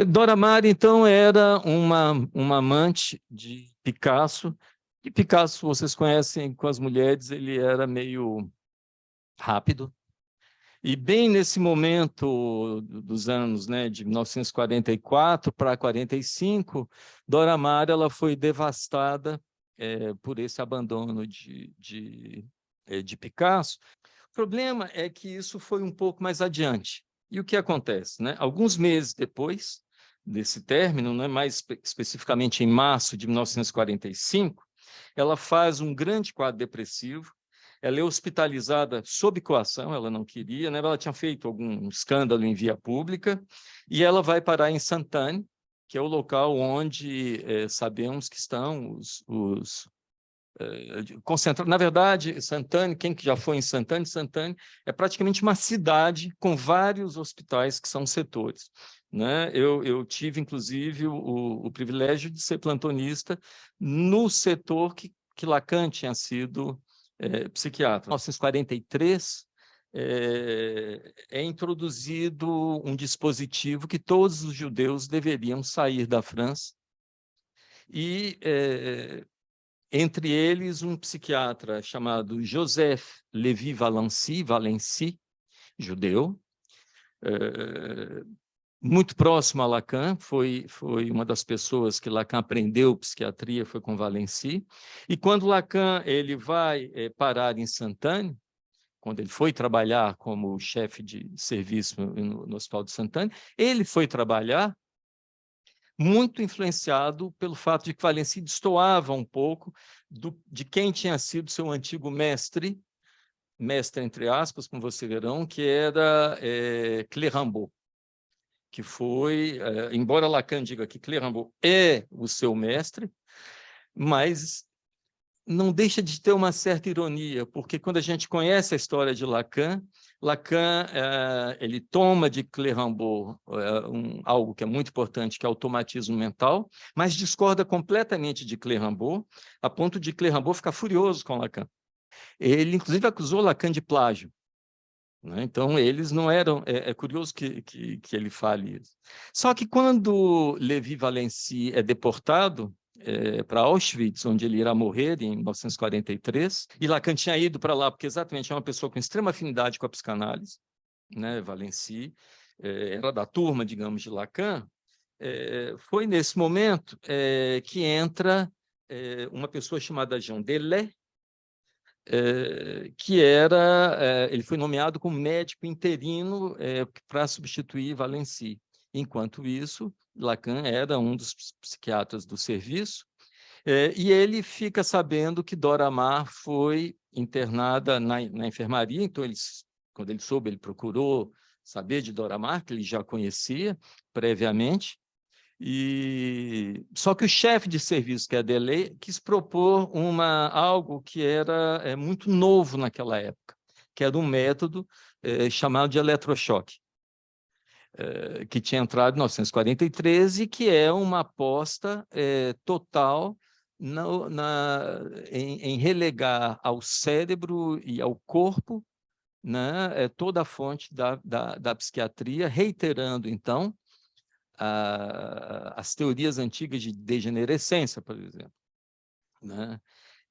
Dora Maar, então, era uma amante de Picasso, e Picasso, vocês conhecem, com as mulheres, ele era meio rápido. E bem nesse momento dos anos, né, de 1944 para 45, Dora Maar ela foi devastada por esse abandono de Picasso. O problema é que isso foi um pouco mais adiante. E o que acontece? Né? Alguns meses depois desse término, né, mais especificamente em março de 1945, ela faz um grande quadro depressivo. Ela é hospitalizada sob coação, ela não queria, né? Ela tinha feito algum escândalo em via pública, e ela vai parar em Sainte-Anne, que é o local onde sabemos que estão os concentrados. Na verdade, Sainte-Anne, quem que já foi em Sainte-Anne? Sainte-Anne é praticamente uma cidade com vários hospitais que são setores. Né? Eu tive, inclusive, o privilégio de ser plantonista no setor que Lacan tinha sido psiquiatra. Em 1943, é introduzido um dispositivo que todos os judeus deveriam sair da França, e entre eles um psiquiatra chamado Joseph Lévy Valency, judeu, muito próximo a Lacan, foi uma das pessoas que Lacan aprendeu psiquiatria, foi com Valency. E quando Lacan ele vai parar em Sainte-Anne, quando ele foi trabalhar como chefe de serviço no Hospital de Sainte-Anne, ele foi trabalhar muito influenciado pelo fato de que Valency destoava um pouco de quem tinha sido seu antigo mestre entre aspas, como vocês verão, que era Clérambault, que foi, embora Lacan diga que Clérambault é o seu mestre, mas não deixa de ter uma certa ironia, porque quando a gente conhece a história de Lacan, Lacan ele toma de Clérambault algo que é muito importante, que é o automatismo mental, mas discorda completamente de Clérambault, a ponto de Clérambault ficar furioso com Lacan. Ele, inclusive, acusou Lacan de plágio. Né? Então, eles não eram... É curioso que ele fale isso. Só que quando Lévy Valency é deportado para Auschwitz, onde ele irá morrer em 1943, e Lacan tinha ido para lá porque exatamente é uma pessoa com extrema afinidade com a psicanálise, né? Valency era da turma, digamos, de Lacan. Foi nesse momento que entra uma pessoa chamada Jean Delay, ele foi nomeado como médico interino para substituir Valency. Enquanto isso, Lacan era um dos psiquiatras do serviço, e ele fica sabendo que Dora Maar foi internada na enfermaria, então quando ele soube, ele procurou saber de Dora Maar, que ele já conhecia previamente, só que o chefe de serviço, que é a Delay, quis propor algo que era muito novo naquela época, que era um método chamado de eletrochoque, que tinha entrado em 1943 e que é uma aposta total em relegar ao cérebro e ao corpo, né, toda a fonte da psiquiatria, reiterando, então, as teorias antigas de degenerescência, por exemplo. Né?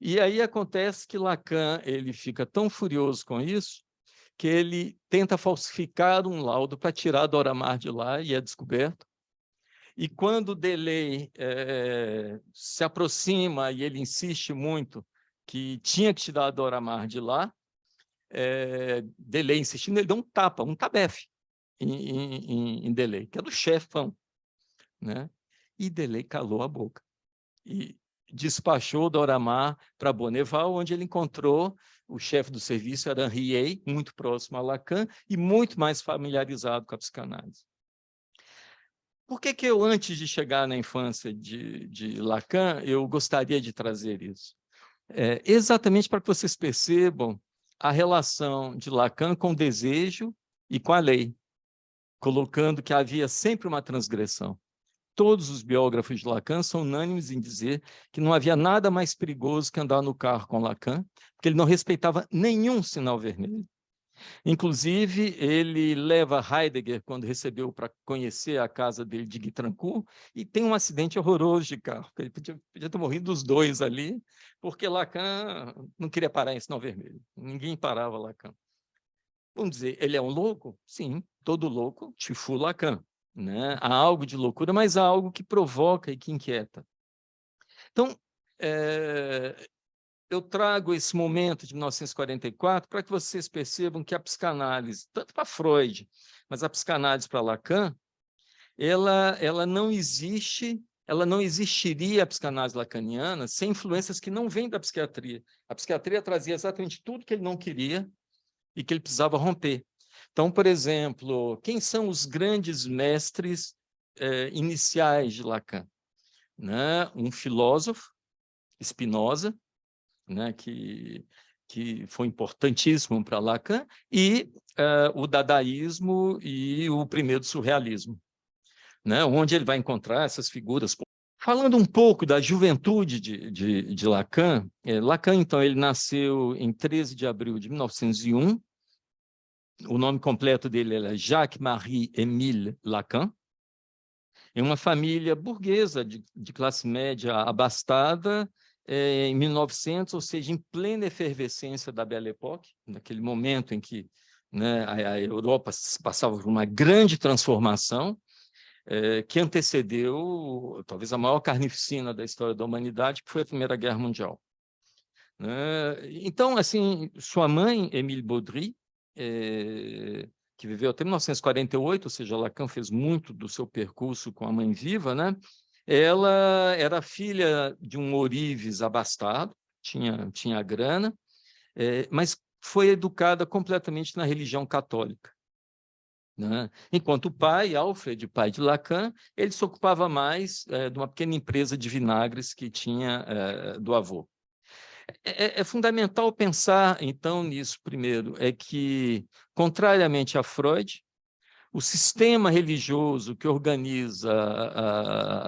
E aí acontece que Lacan ele fica tão furioso com isso que ele tenta falsificar um laudo para tirar Dora Maar de lá, e é descoberto. E quando Delay se aproxima e ele insiste muito que tinha que tirar a Dora Maar de lá, Delay insistindo, ele dá um tapa, um tabefe em Delay, que é do chefão. Né? E Delay calou a boca e despachou Dora Maar para Bonneval, onde ele encontrou o chefe do serviço, era Henriet, muito próximo a Lacan e muito mais familiarizado com a psicanálise. Por que eu, antes de chegar na infância de Lacan, eu gostaria de trazer isso? Exatamente para que vocês percebam a relação de Lacan com o desejo e com a lei, colocando que havia sempre uma transgressão. Todos os biógrafos de Lacan são unânimes em dizer que não havia nada mais perigoso que andar no carro com Lacan, porque ele não respeitava nenhum sinal vermelho. Inclusive, ele leva Heidegger, quando recebeu para conhecer a casa dele de Guitrancourt, e tem um acidente horroroso de carro. Ele podia ter morrido os dois ali, porque Lacan não queria parar em sinal vermelho. Ninguém parava Lacan. Vamos dizer, ele é um louco? Sim, todo louco, tipo Lacan. Né? Há algo de loucura, mas há algo que provoca e que inquieta. Então, eu trago esse momento de 1944 para que vocês percebam que a psicanálise, tanto para Freud, mas a psicanálise para Lacan, ela não existe, ela não existiria a psicanálise lacaniana sem influências que não vêm da psiquiatria. A psiquiatria trazia exatamente tudo que ele não queria e que ele precisava romper. Então, por exemplo, quem são os grandes mestres iniciais de Lacan? Né? Um filósofo, Spinoza, né, que foi importantíssimo para Lacan, e o dadaísmo e o primeiro surrealismo, né, onde ele vai encontrar essas figuras. Falando um pouco da juventude de Lacan, Lacan, então, ele nasceu em 13 de abril de 1901, o nome completo dele era Jacques-Marie-Émile Lacan, em uma família burguesa de classe média abastada, em 1900, ou seja, em plena efervescência da Belle Époque, naquele momento em que, né, a Europa passava por uma grande transformação, que antecedeu talvez a maior carnificina da história da humanidade, que foi a Primeira Guerra Mundial. Então, assim, sua mãe, Émile Baudry, que viveu até 1948, ou seja, Lacan fez muito do seu percurso com a mãe viva, né? Ela era filha de um ourives abastado, tinha grana, mas foi educada completamente na religião católica. Né? Enquanto o pai, Alfred, pai de Lacan, ele se ocupava mais de uma pequena empresa de vinagres que tinha do avô. É fundamental pensar, então, nisso primeiro, é que, contrariamente a Freud, o sistema religioso que organiza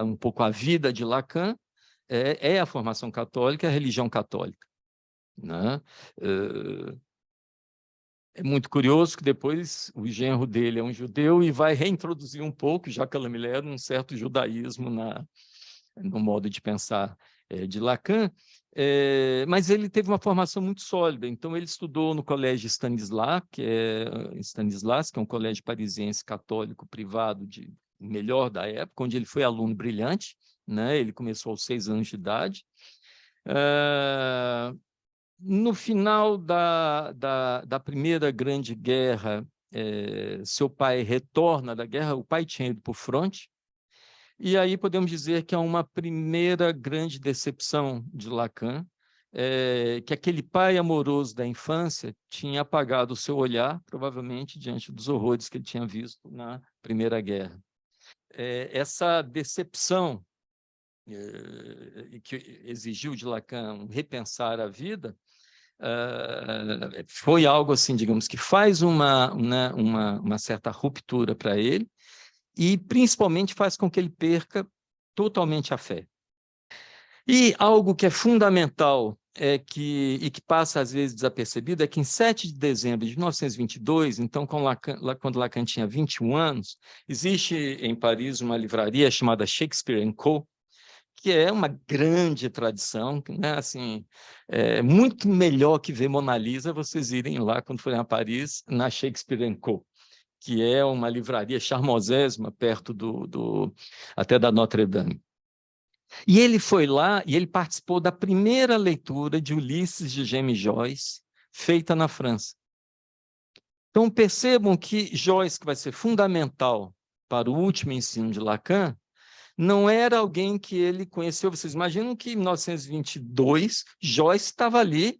um pouco a vida de Lacan é a formação católica, a religião católica. Né? É muito curioso que depois o genro dele é um judeu e vai reintroduzir um pouco, Jacques Lamillère, um certo judaísmo no modo de pensar de Lacan, mas ele teve uma formação muito sólida. Então, ele estudou no Colégio Stanislas, que é um colégio parisiense católico privado melhor da época, onde ele foi aluno brilhante, né? Ele começou aos 6 anos de idade. No final da Primeira Grande Guerra, seu pai retorna da guerra, o pai tinha ido para o fronte, e aí podemos dizer que é uma primeira grande decepção de Lacan, que aquele pai amoroso da infância tinha apagado o seu olhar, provavelmente diante dos horrores que ele tinha visto na Primeira Guerra. Essa decepção que exigiu de Lacan repensar a vida, foi algo assim, digamos, que faz uma certa ruptura para ele, e principalmente faz com que ele perca totalmente a fé. E algo que é fundamental e que passa às vezes desapercebido é que em 7 de dezembro de 1922, então quando Lacan tinha 21 anos, existe em Paris uma livraria chamada Shakespeare & Co., que é uma grande tradição, né? Assim, muito melhor que ver Mona Lisa vocês irem lá quando forem a Paris, na Shakespeare & Co., que é uma livraria charmosésima perto até da Notre Dame. E ele foi lá e ele participou da primeira leitura de Ulisses de James Joyce, feita na França. Então percebam que Joyce, que vai ser fundamental para o último ensino de Lacan, não era alguém que ele conheceu. Vocês imaginam que em 1922, Joyce estava ali,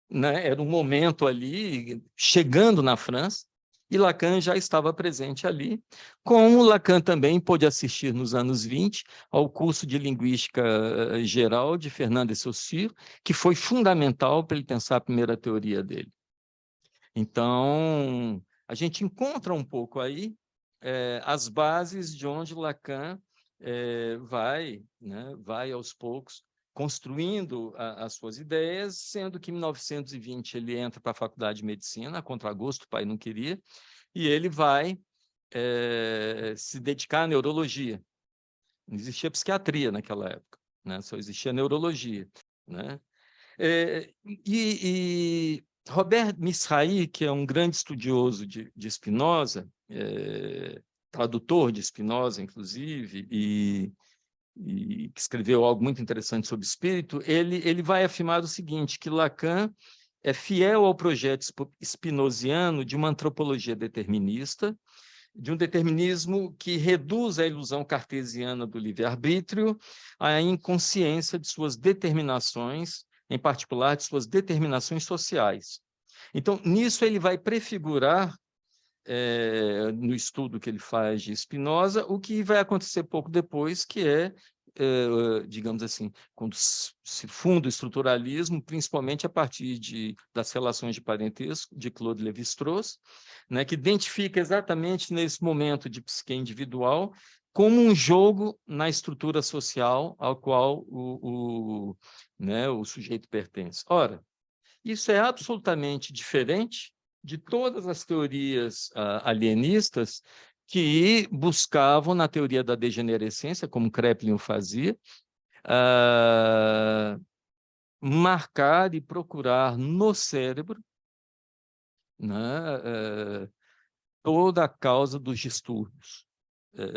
né? Era um momento ali, chegando na França, e Lacan já estava presente ali, como Lacan também pôde assistir nos anos 20 ao curso de Linguística Geral de Fernand de Saussure, que foi fundamental para ele pensar a primeira teoria dele. Então, a gente encontra um pouco aí as bases de onde Lacan vai aos poucos construindo as suas ideias, sendo que em 1920 ele entra para a Faculdade de Medicina, a contragosto, o pai não queria, e ele vai se dedicar à neurologia. Não existia psiquiatria naquela época, né? Só existia neurologia, né? E Robert Mizrahi, que é um grande estudioso de Spinoza, tradutor de Spinoza, inclusive, e que escreveu algo muito interessante sobre espírito, ele vai afirmar o seguinte, que Lacan é fiel ao projeto spinoziano de uma antropologia determinista, de um determinismo que reduz a ilusão cartesiana do livre-arbítrio à inconsciência de suas determinações, em particular de suas determinações sociais. Então, nisso ele vai prefigurar, no estudo que ele faz de Spinoza, o que vai acontecer pouco depois, que digamos assim, quando se funda o estruturalismo, principalmente a partir das relações de parentesco de Claude Lévi-Strauss, né, que identifica exatamente nesse momento de psique individual como um jogo na estrutura social ao qual né, o sujeito pertence. Ora, isso é absolutamente diferente de todas as teorias alienistas que buscavam, na teoria da degenerescência, como Kraepelin o fazia, marcar e procurar no cérebro, né, toda a causa dos distúrbios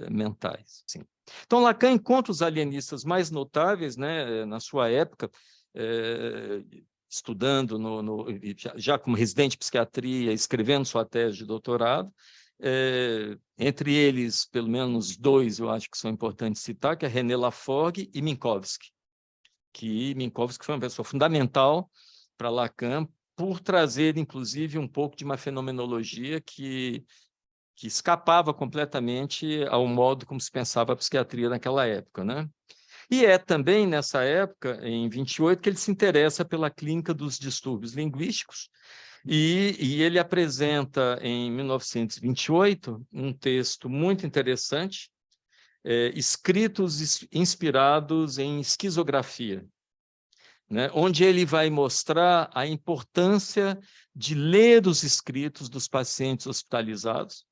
mentais. Sim. Então, Lacan encontra os alienistas mais notáveis, né, na sua época, estudando, já como residente de psiquiatria, escrevendo sua tese de doutorado, entre eles, pelo menos dois, eu acho que são importantes citar, que é René Laforgue e Minkowski, que Minkowski foi uma pessoa fundamental para Lacan, por trazer, inclusive, um pouco de uma fenomenologia que escapava completamente ao modo como se pensava a psiquiatria naquela época, né? E é também nessa época, em 28, que ele se interessa pela clínica dos distúrbios linguísticos, e ele apresenta, em 1928, um texto muito interessante, Escritos inspirados em esquizografia, né? Onde ele vai mostrar a importância de ler os escritos dos pacientes hospitalizados,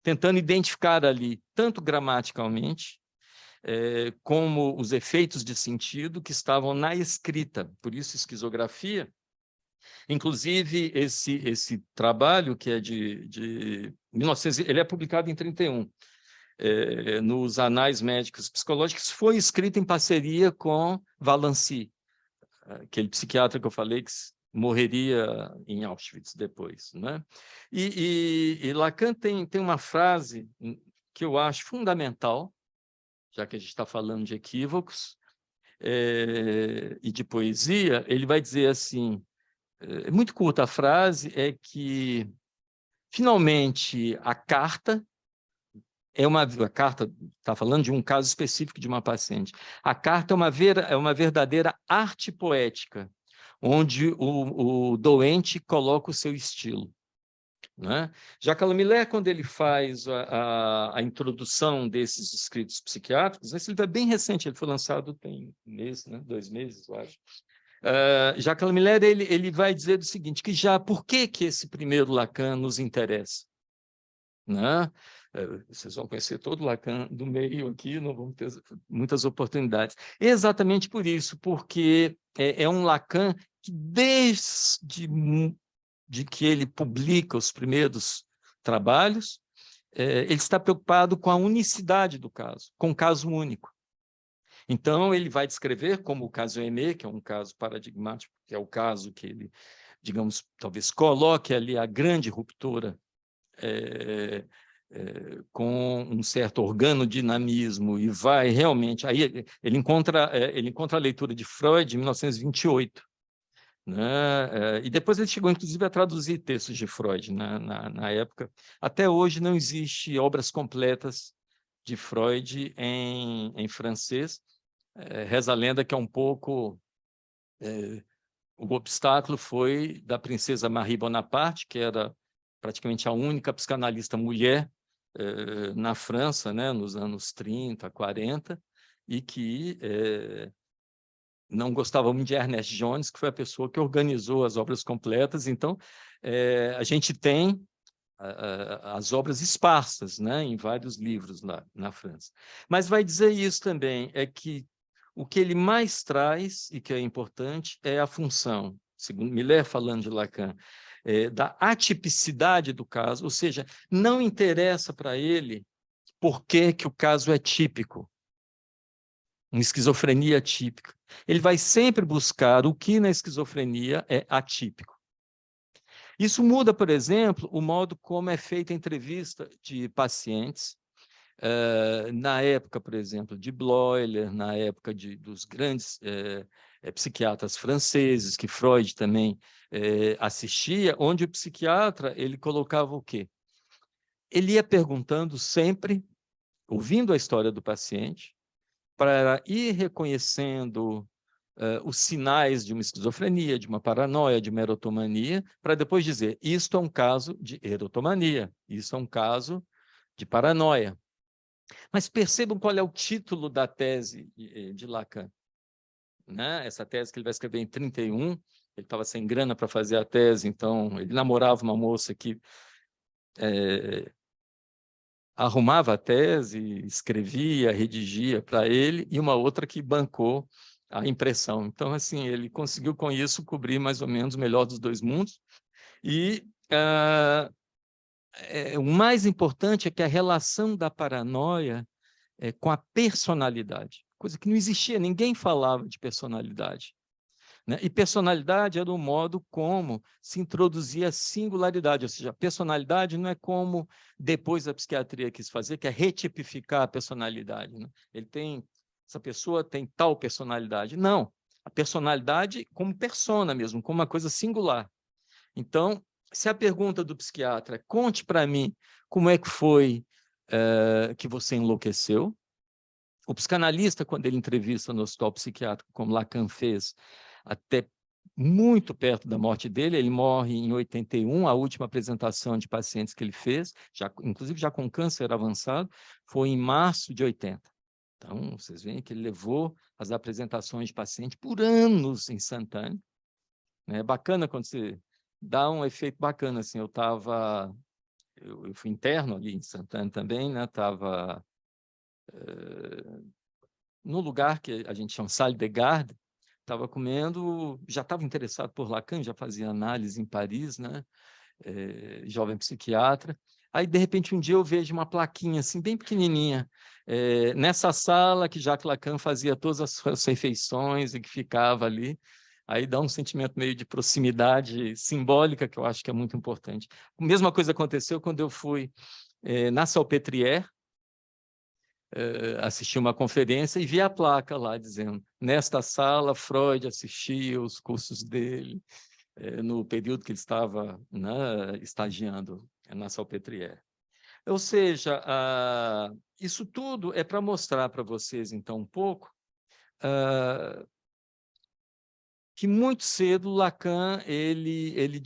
tentando identificar ali, tanto gramaticalmente, como os efeitos de sentido que estavam na escrita. Por isso, esquizografia. Inclusive, esse trabalho, que é de 1900, ele é publicado em 31, nos Anais Médicos Psicológicos, foi escrito em parceria com Valancy, aquele psiquiatra que eu falei que morreria em Auschwitz depois, né? E Lacan tem uma frase que eu acho fundamental, já que a gente está falando de equívocos, e de poesia. Ele vai dizer assim, é muito curta a frase, é que, finalmente, a carta, a carta está falando de um caso específico de uma paciente, a carta é uma verdadeira arte poética, onde o doente coloca o seu estilo, né? Jacques Miller, quando ele faz a introdução desses escritos psiquiátricos, esse livro é bem recente, ele foi lançado tem um mês, né? 2 meses, eu acho. Jacques Miller, ele vai dizer o seguinte, que por que esse primeiro Lacan nos interessa, né? Vocês vão conhecer todo o Lacan do meio aqui, não vão ter muitas oportunidades. Exatamente por isso, porque é um Lacan que, desde que ele publica os primeiros trabalhos, ele está preocupado com a unicidade do caso, com o caso único. Então, ele vai descrever como o caso Aimé, que é um caso paradigmático, que é o caso que ele, digamos, talvez coloque ali a grande ruptura com um certo organodinamismo, e vai realmente... Aí ele encontra a leitura de Freud em 1928, né? E depois ele chegou, inclusive, a traduzir textos de Freud na época. Até hoje não existe obras completas de Freud em francês. Reza a lenda que é um pouco... o obstáculo foi da princesa Marie Bonaparte, que era praticamente a única psicanalista mulher na França, né, nos anos 30, 40, e que não gostava muito de Ernest Jones, que foi a pessoa que organizou as obras completas. Então, a gente tem as obras esparsas, né, em vários livros lá na França. Mas vai dizer isso também, é que o que ele mais traz, e que é importante, é a função, segundo Miller, falando de Lacan, da atipicidade do caso, ou seja, não interessa para ele por que o caso é típico, uma esquizofrenia típica. Ele vai sempre buscar o que na esquizofrenia é atípico. Isso muda, por exemplo, o modo como é feita a entrevista de pacientes. Na época, por exemplo, de Bloiler, na época dos grandes psiquiatras franceses, que Freud também assistia, onde o psiquiatra ele colocava o quê? Ele ia perguntando sempre, ouvindo a história do paciente, para ir reconhecendo os sinais de uma esquizofrenia, de uma paranoia, de uma erotomania, para depois dizer, isto é um caso de erotomania, isso é um caso de paranoia. Mas percebam qual é o título da tese de Lacan. Né? Essa tese que ele vai escrever em 31, ele estava sem grana para fazer a tese, então ele namorava uma moça que arrumava a tese, escrevia, redigia para ele, e uma outra que bancou a impressão. Então, assim, ele conseguiu com isso cobrir mais ou menos o melhor dos dois mundos. E o mais importante é que a relação da paranoia com a personalidade, coisa que não existia, ninguém falava de personalidade. Né? E personalidade era o modo como se introduzia a singularidade, ou seja, a personalidade não é como depois a psiquiatria quis fazer, que é retipificar a personalidade. Né? Essa pessoa tem tal personalidade. Não, a personalidade como persona mesmo, como uma coisa singular. Então, se a pergunta do psiquiatra é, conte para mim como é que foi que você enlouqueceu, o psicanalista, quando ele entrevista no hospital psiquiátrico, como Lacan fez, até muito perto da morte dele, ele morre em 81, a última apresentação de pacientes que ele fez, inclusive já com câncer avançado, foi em março de 80. Então, vocês veem que ele levou as apresentações de paciente por anos em Santana. É bacana quando você dá um efeito bacana, assim, eu fui interno ali em Santana também, né, estava no lugar que a gente chama Salle de Garde, estava comendo, já estava interessado por Lacan, já fazia análise em Paris, né? Jovem psiquiatra. Aí, de repente, um dia eu vejo uma plaquinha assim, bem pequenininha, nessa sala que Jacques Lacan fazia todas as suas refeições e que ficava ali. Aí dá um sentimento meio de proximidade simbólica, que eu acho que é muito importante. A mesma coisa aconteceu quando eu fui na Salpêtrière, assisti uma conferência e vi a placa lá dizendo, nesta sala Freud assistia os cursos dele no período que ele estava, né, estagiando na Salpêtrière. Ou seja, isso tudo é para mostrar para vocês, então, um pouco, que muito cedo Lacan ele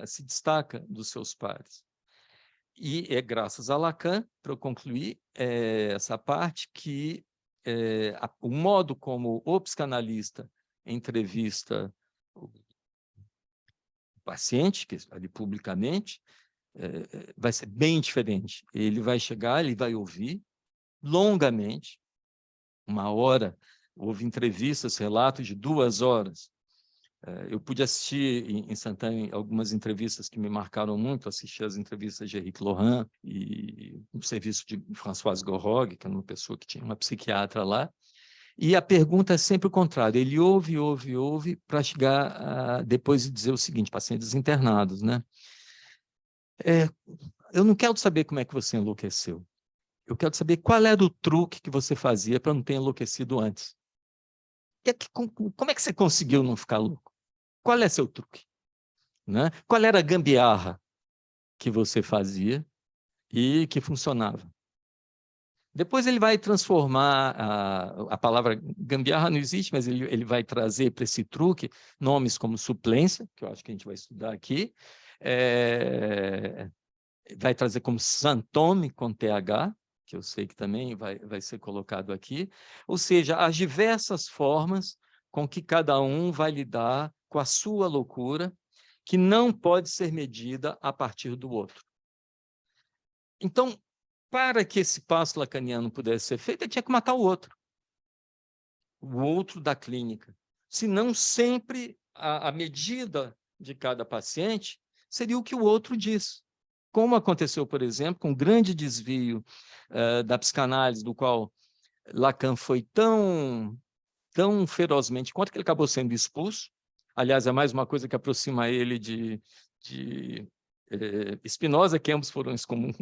se destaca dos seus pares. E é graças a Lacan, para eu concluir essa parte, que o modo como o psicanalista entrevista o paciente, que ali publicamente, vai ser bem diferente. Ele vai chegar, ele vai ouvir longamente, 1 hora, houve entrevistas, relatos de 2 horas. Eu pude assistir em Santana algumas entrevistas que me marcaram muito, assisti as entrevistas de Henrique Laurent e o serviço de Françoise Gorrog, que era uma pessoa que tinha uma psiquiatra lá, e a pergunta é sempre o contrário, ele ouve, para chegar depois e dizer o seguinte, pacientes internados, né? Eu não quero saber como é que você enlouqueceu, eu quero saber qual era o truque que você fazia para não ter enlouquecido antes. Como é que você conseguiu não ficar louco? Qual é seu truque? Né? Qual era a gambiarra que você fazia e que funcionava? Depois ele vai transformar, a palavra gambiarra não existe, mas ele vai trazer para esse truque nomes como suplência, que eu acho que a gente vai estudar aqui, vai trazer como santome com TH, que eu sei que também vai ser colocado aqui, ou seja, as diversas formas com que cada um vai lidar com a sua loucura, que não pode ser medida a partir do outro. Então, para que esse passo lacaniano pudesse ser feito, ele tinha que matar o outro da clínica. Senão, sempre a medida de cada paciente seria o que o outro diz. Como aconteceu, por exemplo, com o grande desvio da psicanálise, do qual Lacan foi tão ferozmente contra, que ele acabou sendo expulso. Aliás, é mais uma coisa que aproxima ele de Spinoza, que ambos foram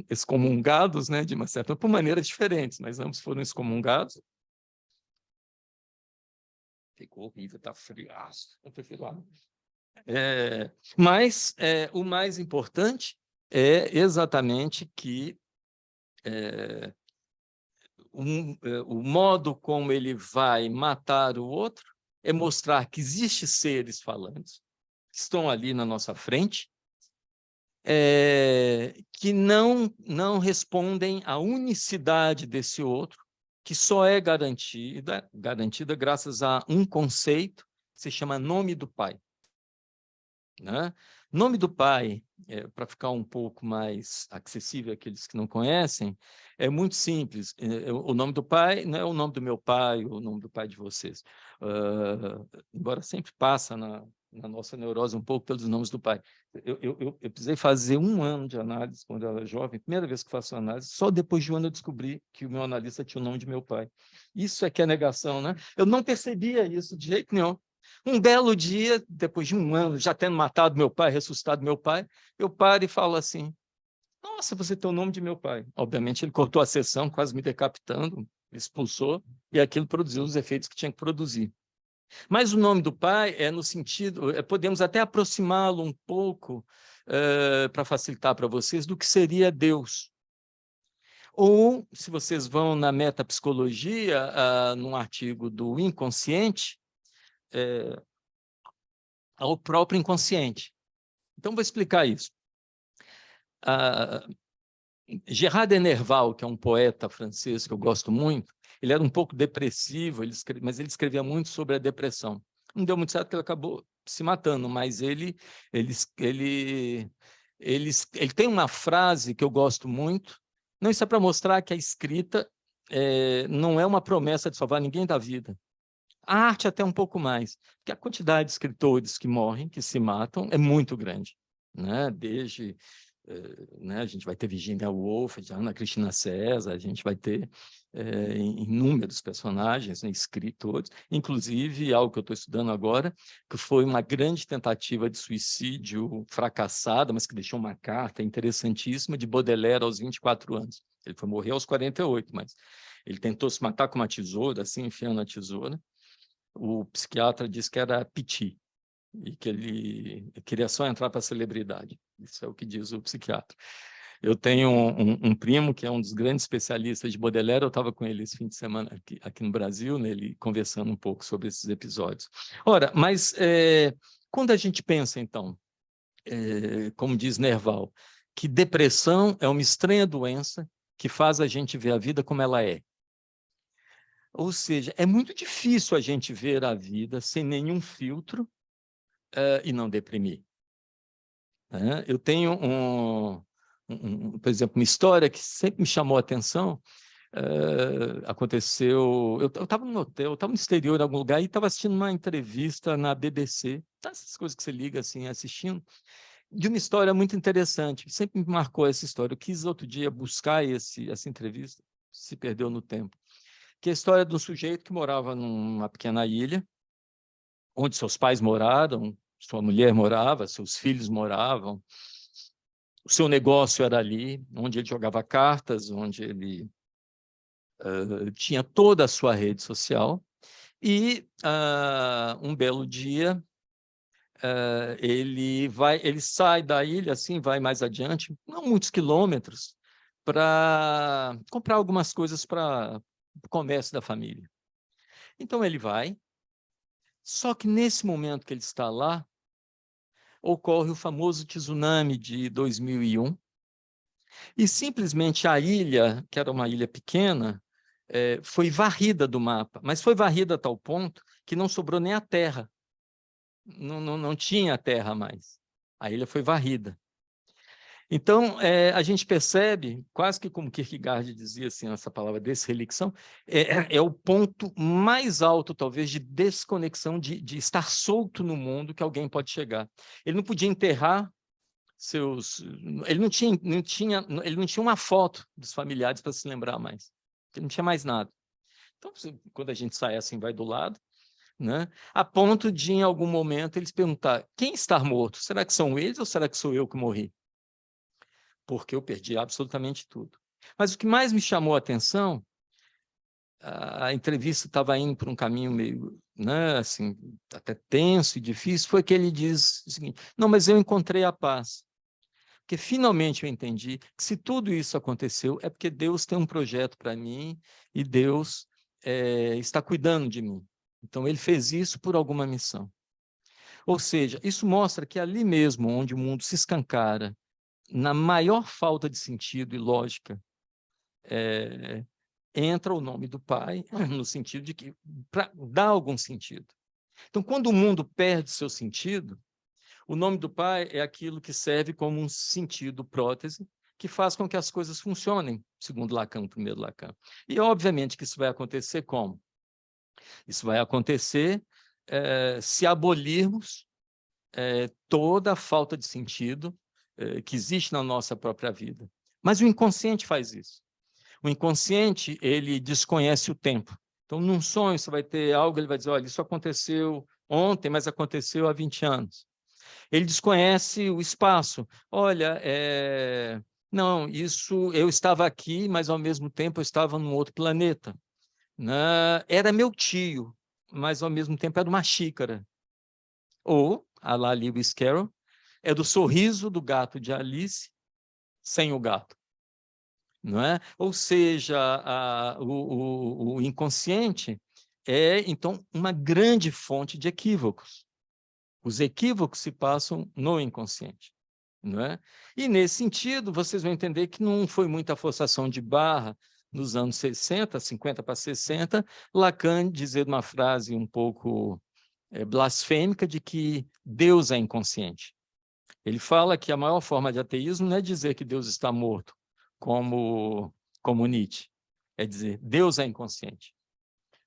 excomungados, né, de uma certa, por maneiras diferentes, mas ambos foram excomungados. Ficou horrível, está friaço. Eu prefiro água. Mas o mais importante é exatamente que o modo como ele vai matar o outro é mostrar que existem seres falantes que estão ali na nossa frente, que não respondem à unicidade desse outro, que só é garantida graças a um conceito que se chama nome do Pai. Né? Nome do Pai, para ficar um pouco mais acessível àqueles que não conhecem, é muito simples. O nome do Pai não é o nome do meu pai, ou o nome do pai de vocês. Embora sempre passa na nossa neurose um pouco pelos nomes do pai. Eu precisei fazer 1 ano de análise quando eu era jovem, primeira vez que faço análise, só depois de 1 ano eu descobri que o meu analista tinha o nome de meu pai. Isso é que é negação, né? Eu não percebia isso de jeito nenhum. Um belo dia, depois de 1 ano, já tendo matado meu pai, ressuscitado meu pai, eu paro e falo assim, nossa, você tem o nome de meu pai. Obviamente, ele cortou a sessão, quase me decapitando, expulsou, e aquilo produziu os efeitos que tinha que produzir. Mas o nome do pai é no sentido, podemos até aproximá-lo um pouco, para facilitar para vocês, do que seria Deus. Ou, se vocês vão na metapsicologia, num artigo do inconsciente, ao próprio inconsciente. Então, vou explicar isso. Gerard de Nerval, que é um poeta francês que eu gosto muito, ele era um pouco depressivo, mas ele escrevia muito sobre a depressão. Não deu muito certo porque ele acabou se matando, mas ele tem uma frase que eu gosto muito. Não, isso é para mostrar que a escrita não é uma promessa de salvar ninguém da vida. A arte até um pouco mais, porque a quantidade de escritores que morrem, que se matam, é muito grande. Né? Desde né, a gente vai ter Virginia Woolf, Ana Cristina César, a gente vai ter inúmeros personagens, né, escritores, inclusive algo que eu estou estudando agora, que foi uma grande tentativa de suicídio fracassada, mas que deixou uma carta interessantíssima de Baudelaire aos 24 anos. Ele foi morrer aos 48, mas ele tentou se matar com uma tesoura, assim, enfiando a tesoura. O psiquiatra disse que era piti, e que ele queria só entrar para a celebridade. Isso é o que diz o psiquiatra. Eu tenho um primo que é um dos grandes especialistas de Baudelaire, eu estava com ele esse fim de semana aqui no Brasil, né, ele conversando um pouco sobre esses episódios. Ora, mas quando a gente pensa, então, como diz Nerval, que depressão é uma estranha doença que faz a gente ver a vida como ela é. Ou seja, é muito difícil a gente ver a vida sem nenhum filtro e não deprimir. Eu tenho, por exemplo, uma história que sempre me chamou a atenção. Aconteceu, eu estava no hotel, eu estava no exterior, em algum lugar, e estava assistindo uma entrevista na BBC, essas coisas que você liga assim, assistindo, de uma história muito interessante, sempre me marcou essa história. Eu quis outro dia buscar essa entrevista, se perdeu no tempo, que é a história de um sujeito que morava numa pequena ilha, onde seus pais moraram, sua mulher morava, seus filhos moravam, o seu negócio era ali, onde ele jogava cartas, onde ele tinha toda a sua rede social, e um belo dia ele sai da ilha, assim, vai mais adiante, não muitos quilômetros, para comprar algumas coisas para o comércio da família. Então ele vai, só que nesse momento que ele está lá, ocorre o famoso tsunami de 2001, E simplesmente a ilha, que era uma ilha pequena, foi varrida do mapa, mas foi varrida a tal ponto que não sobrou nem a terra. Não tinha terra mais. A ilha foi varrida. Então, a gente percebe, quase que como Kierkegaard dizia assim, essa palavra desrelicção, é o ponto mais alto, talvez, de desconexão, de estar solto no mundo que alguém pode chegar. Ele não podia enterrar seus... Ele não tinha uma foto dos familiares para se lembrar mais. Ele não tinha mais nada. Então, quando a gente sai assim, vai do lado, né? A ponto de, em algum momento, eles perguntar: quem está morto? Será que são eles ou será que sou eu que morri? Porque eu perdi absolutamente tudo. Mas o que mais me chamou a atenção, a entrevista estava indo por um caminho meio, né, assim, até tenso e difícil, foi que ele diz o seguinte: não, mas eu encontrei a paz. Porque finalmente eu entendi que se tudo isso aconteceu é porque Deus tem um projeto para mim e Deus está cuidando de mim. Então ele fez isso por alguma missão. Ou seja, isso mostra que ali mesmo, onde o mundo se escancara, na maior falta de sentido e lógica, entra o nome do Pai, no sentido de que para dar algum sentido. Então, quando o mundo perde seu sentido, o nome do Pai é aquilo que serve como um sentido prótese, que faz com que as coisas funcionem, segundo Lacan, o primeiro Lacan. E, obviamente, que isso vai acontecer como? Isso vai acontecer se abolirmos toda a falta de sentido que existe na nossa própria vida. Mas o inconsciente faz isso. O inconsciente, ele desconhece o tempo. Então, num sonho, você vai ter algo, ele vai dizer: olha, isso aconteceu ontem, mas aconteceu há 20 anos. Ele desconhece o espaço. Olha, não, isso eu estava aqui, mas ao mesmo tempo eu estava num outro planeta. Era meu tio, mas ao mesmo tempo era uma xícara. Ou, a lá Lewis Carroll, é do sorriso do gato de Alice sem o gato. Não é? Ou seja, o inconsciente é, então, uma grande fonte de equívocos. Os equívocos se passam no inconsciente. Não é? E, nesse sentido, vocês vão entender que não foi muita forçação de barra nos anos 60, 50 para 60, Lacan dizer uma frase um pouco blasfêmica de que Deus é inconsciente. Ele fala que a maior forma de ateísmo não é dizer que Deus está morto, como Nietzsche. É dizer, Deus é inconsciente.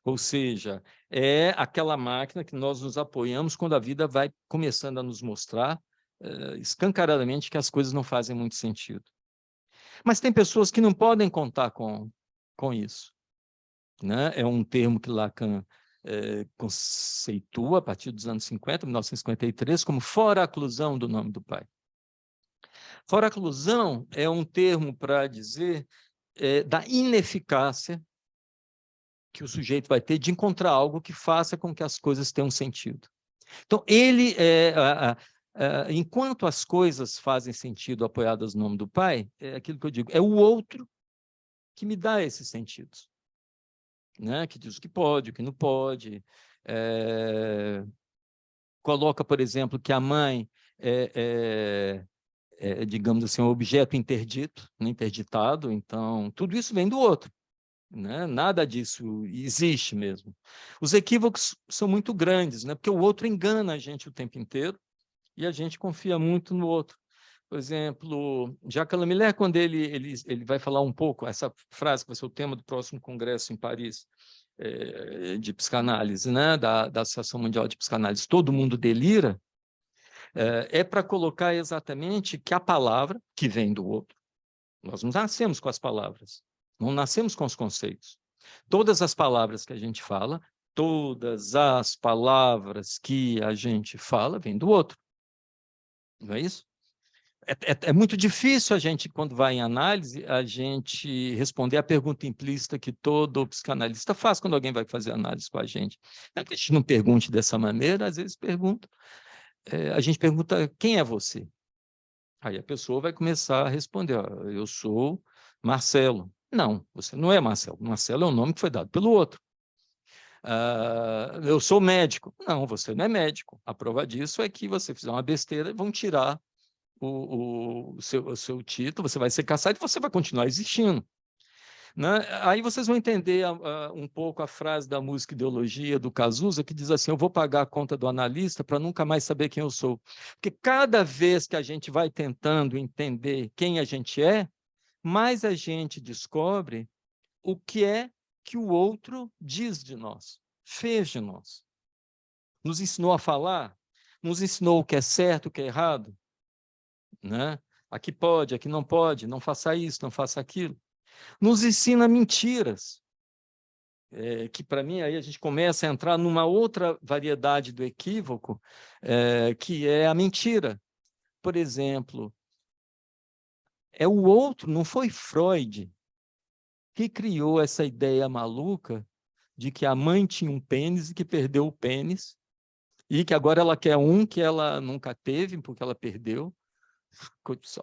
Ou seja, é aquela máquina que nós nos apoiamos quando a vida vai começando a nos mostrar escancaradamente que as coisas não fazem muito sentido. Mas tem pessoas que não podem contar com isso. Né? É um termo que Lacan conceitua a partir dos anos 50, 1953, como fora-aclusão do nome do Pai. Fora-aclusão é um termo para dizer da ineficácia que o sujeito vai ter de encontrar algo que faça com que as coisas tenham sentido. Então, ele, enquanto as coisas fazem sentido apoiadas no nome do Pai, é aquilo que eu digo, é o outro que me dá esses sentidos. Né? Que diz o que pode, o que não pode. Coloca, por exemplo, que a mãe digamos assim, um objeto interdito, interditado, então tudo isso vem do outro. Né? Nada disso existe mesmo. Os equívocos são muito grandes, né? Porque o outro engana a gente o tempo inteiro e a gente confia muito no outro. Por exemplo, Jacques Lamillard, quando ele vai falar um pouco, essa frase que vai ser o tema do próximo congresso em Paris, de psicanálise, né? da Associação Mundial de Psicanálise, todo mundo delira, para colocar exatamente que a palavra que vem do outro, nós não nascemos com as palavras, não nascemos com os conceitos. Todas as palavras que a gente fala, todas as palavras que a gente fala, vêm do outro. Não é isso? É muito difícil a gente, quando vai em análise, a gente responder a pergunta implícita que todo psicanalista faz quando alguém vai fazer análise com a gente. Não é que a gente não pergunte dessa maneira, às vezes pergunta. A gente pergunta, quem é você? Aí a pessoa vai começar a responder, eu sou Marcelo. Não, você não é Marcelo. Marcelo é um nome que foi dado pelo outro. Eu sou médico. Não, você não é médico. A prova disso é que você fizer uma besteira e vão tirar o seu título, você vai ser cassado e você vai continuar existindo. Né? Aí vocês vão entender um pouco a frase da música Ideologia, do Cazuza, que diz assim: eu vou pagar a conta do analista para nunca mais saber quem eu sou. Porque cada vez que a gente vai tentando entender quem a gente é, mais a gente descobre o que é que o outro diz de nós, fez de nós. Nos ensinou a falar, nos ensinou o que é certo, o que é errado. Né? Aqui pode, aqui não pode, não faça isso, não faça aquilo. Nos ensina mentiras, que para mim aí a gente começa a entrar numa outra variedade do equívoco, que é a mentira. Por exemplo, é o outro, não foi Freud que criou essa ideia maluca de que a mãe tinha um pênis e que perdeu o pênis, e que agora ela quer um que ela nunca teve, porque ela perdeu.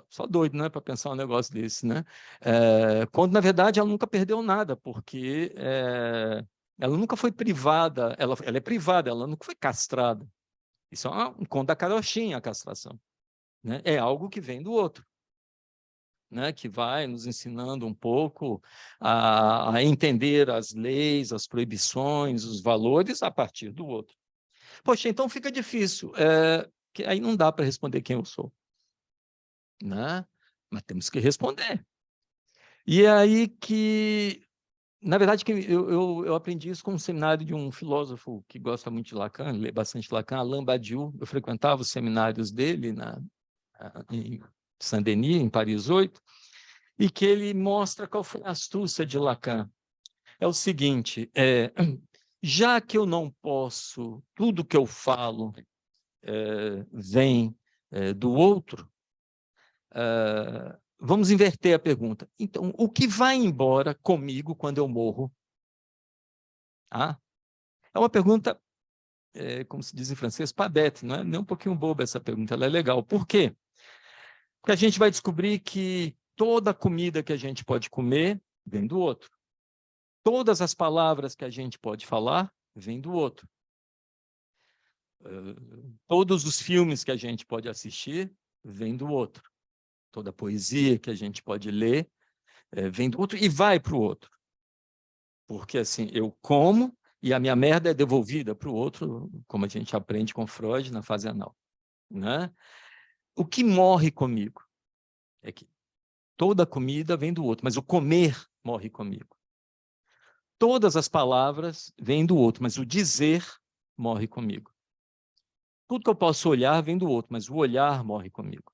Só doido, né, para pensar um negócio desse, né? Quando, na verdade, ela nunca perdeu nada, porque ela nunca foi privada, ela é privada, ela nunca foi castrada. Isso é um conto da carochinha, a castração. Né? É algo que vem do outro, né? Que vai nos ensinando um pouco a entender as leis, as proibições, os valores a partir do outro. Poxa, então fica difícil, que aí não dá para responder quem eu sou. Né? Mas temos que responder. E aí que, na verdade, que eu aprendi isso com um seminário de um filósofo que gosta muito de Lacan, lê bastante Lacan, Alain Badiou. Eu frequentava os seminários dele em Saint-Denis, em Paris 8, e que ele mostra qual foi a astúcia de Lacan. É o seguinte, já que eu não posso, tudo que eu falo vem do outro, vamos inverter a pergunta. Então, o que vai embora comigo quando eu morro? Ah, é uma pergunta, como se diz em francês, pas bête, não é nem um pouquinho boba essa pergunta, ela é legal. Por quê? Porque a gente vai descobrir que toda comida que a gente pode comer vem do outro. Todas as palavras que a gente pode falar vêm do outro. Todos os filmes que a gente pode assistir vêm do outro. Toda a poesia que a gente pode ler vem do outro e vai para o outro. Porque assim, eu como e a minha merda é devolvida para o outro, como a gente aprende com Freud na fase anal. Né? O que morre comigo é que toda comida vem do outro, mas o comer morre comigo. Todas as palavras vêm do outro, mas o dizer morre comigo. Tudo que eu posso olhar vem do outro, mas o olhar morre comigo.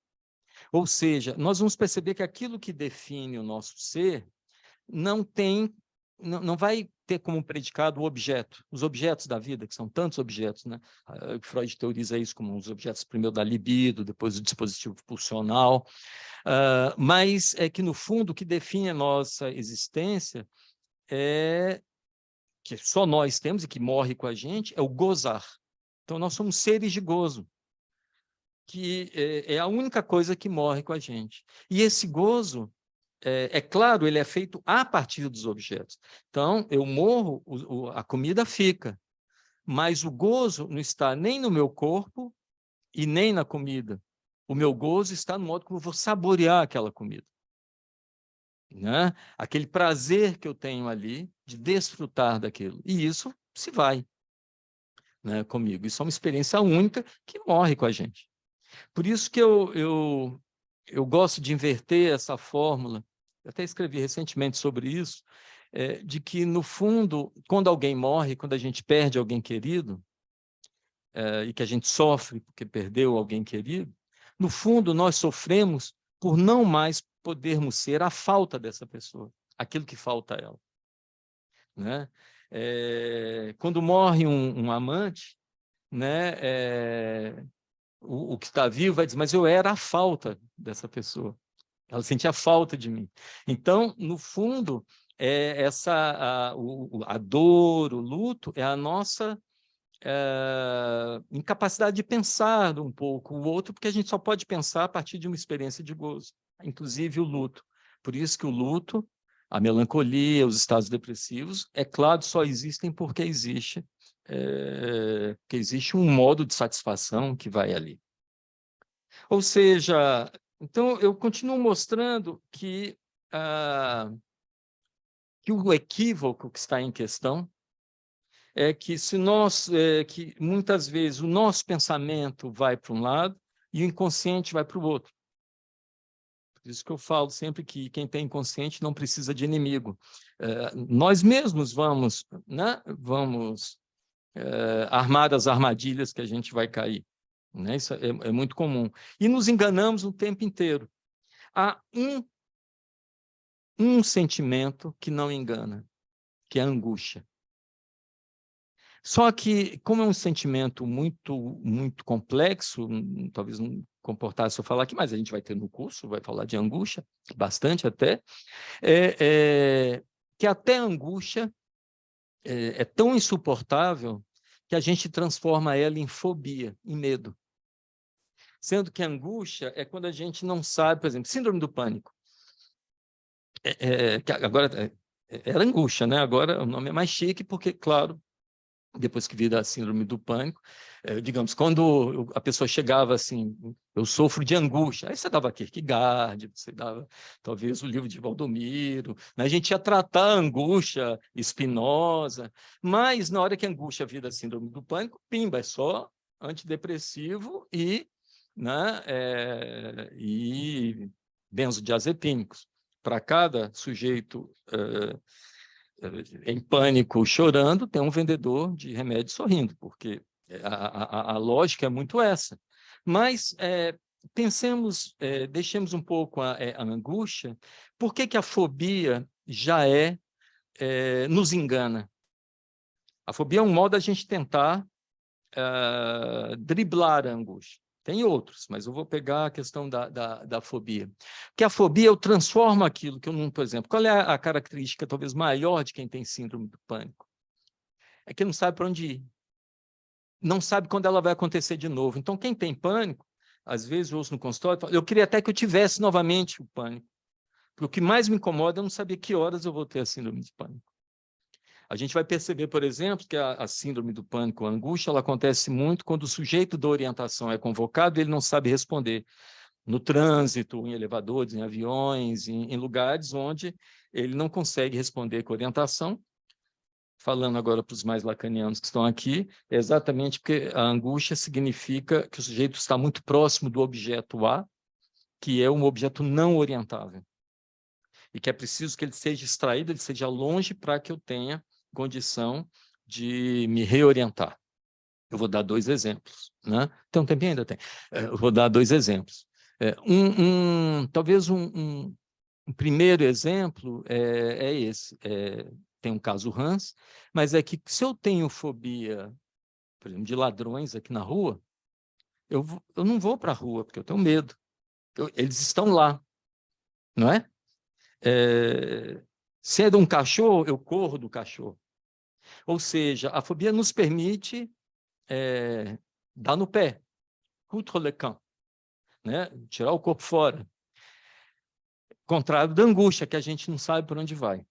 Ou seja, nós vamos perceber que aquilo que define o nosso ser não vai ter como predicado o objeto, os objetos da vida, que são tantos objetos, né? Freud teoriza isso como os objetos, primeiro da libido, depois do dispositivo pulsional, mas é que, no fundo, o que define a nossa existência é que só nós temos e que morre com a gente, é o gozar. Então, nós somos seres de gozo, que é a única coisa que morre com a gente. E esse gozo, claro, ele é feito a partir dos objetos. Então, eu morro, a comida fica, mas o gozo não está nem no meu corpo e nem na comida. O meu gozo está no modo como eu vou saborear aquela comida. Né? Aquele prazer que eu tenho ali de desfrutar daquilo. E isso se vai, né, comigo. Isso é uma experiência única que morre com a gente. Por isso que eu gosto de inverter essa fórmula. Eu até escrevi recentemente sobre isso, de que, no fundo, quando alguém morre, quando a gente perde alguém querido, e que a gente sofre porque perdeu alguém querido, no fundo, nós sofremos por não mais podermos ser a falta dessa pessoa, aquilo que falta a ela. Né? Quando morre um amante, né, o que está vivo vai dizer, mas eu era a falta dessa pessoa. Ela sentia falta de mim. Então, no fundo, a dor, o luto, é a nossa incapacidade de pensar um pouco o outro, porque a gente só pode pensar a partir de uma experiência de gozo, inclusive o luto. Por isso que o luto, a melancolia, os estados depressivos, é claro, só existem porque existe um modo de satisfação que vai ali. Ou seja, então eu continuo mostrando que o equívoco que está em questão é que que muitas vezes o nosso pensamento vai para um lado e o inconsciente vai para o outro. Por isso que eu falo sempre que quem tem inconsciente não precisa de inimigo. Nós mesmos vamos, né? Vamos armar as armadilhas que a gente vai cair. Né? Isso é muito comum. E nos enganamos o tempo inteiro. Há um sentimento que não engana, que é a angústia. Só que, como é um sentimento muito complexo, talvez não comportasse eu falar aqui, mas a gente vai ter no curso, vai falar de angústia, bastante até, que até a angústia é tão insuportável que a gente transforma ela em fobia, em medo. Sendo que a angústia é quando a gente não sabe, por exemplo, síndrome do pânico. Que agora era angústia, né? Agora o nome é mais chique, porque, claro, depois que vira a síndrome do pânico, digamos, quando a pessoa chegava assim, eu sofro de angústia, aí você dava Kierkegaard, você dava talvez o livro de Valdomiro, né? A gente ia tratar a angústia, Spinoza, mas na hora que a angústia vira a síndrome do pânico, pimba, é só antidepressivo né, e benzodiazepínicos. Para cada sujeito em pânico, chorando, tem um vendedor de remédio sorrindo, porque a lógica é muito essa. Mas pensemos, deixemos um pouco a angústia. Por que a fobia já nos engana? A fobia é um modo da gente tentar driblar a angústia. Tem outros, mas eu vou pegar a questão da fobia. Porque a fobia, eu transformo aquilo que eu não, por exemplo, qual é a característica talvez maior de quem tem síndrome do pânico? É que não sabe para onde ir. Não sabe quando ela vai acontecer de novo. Então, quem tem pânico, às vezes eu ouço no consultório, eu queria até que eu tivesse novamente o pânico. Porque o que mais me incomoda é eu não saber que horas eu vou ter a síndrome de pânico. A gente vai perceber, por exemplo, que a síndrome do pânico, a angústia, ela acontece muito quando o sujeito da orientação é convocado e ele não sabe responder. No trânsito, em elevadores, em aviões, em lugares onde ele não consegue responder com orientação. Falando agora para os mais lacanianos que estão aqui, é exatamente porque a angústia significa que o sujeito está muito próximo do objeto A, que é um objeto não orientável. E que é preciso que ele seja extraído, ele seja longe para que eu tenha condição de me reorientar. Eu vou dar 2 exemplos. Né? Tem um tempinho? Ainda tem. Eu vou dar 2 exemplos. Talvez um primeiro exemplo é esse. Tem um caso Hans, mas é que se eu tenho fobia, por exemplo, de ladrões aqui na rua, eu não vou para a rua, porque eu tenho medo. Eles estão lá, não é? Se é de um cachorro, eu corro do cachorro. Ou seja, a fobia nos permite dar no pé, foutre le camp, né? Tirar o corpo fora. Contrário da angústia, que a gente não sabe por onde vai.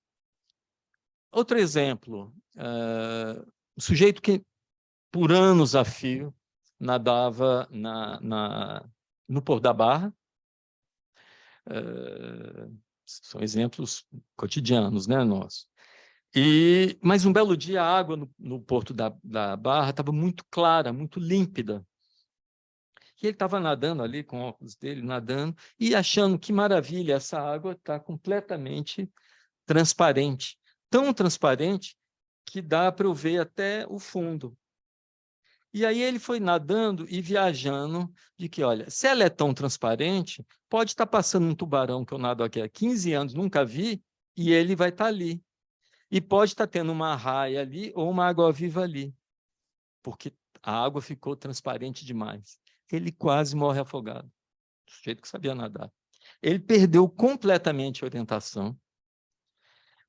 Outro exemplo, o sujeito que, por anos a fio, nadava no Porto da Barra. São exemplos cotidianos, né, nossos. Mas um belo dia a água no Porto da Barra estava muito clara, muito límpida. E ele estava nadando ali com o óculos dele, nadando, e achando que maravilha, essa água está completamente transparente. Tão transparente que dá para eu ver até o fundo. E aí ele foi nadando e viajando de que, olha, se ela é tão transparente, pode estar passando um tubarão que eu nado aqui há 15 anos, nunca vi, e ele vai estar ali. E pode estar tendo uma arraia ali ou uma água-viva ali, porque a água ficou transparente demais. Ele quase morre afogado, do jeito que sabia nadar. Ele perdeu completamente a orientação,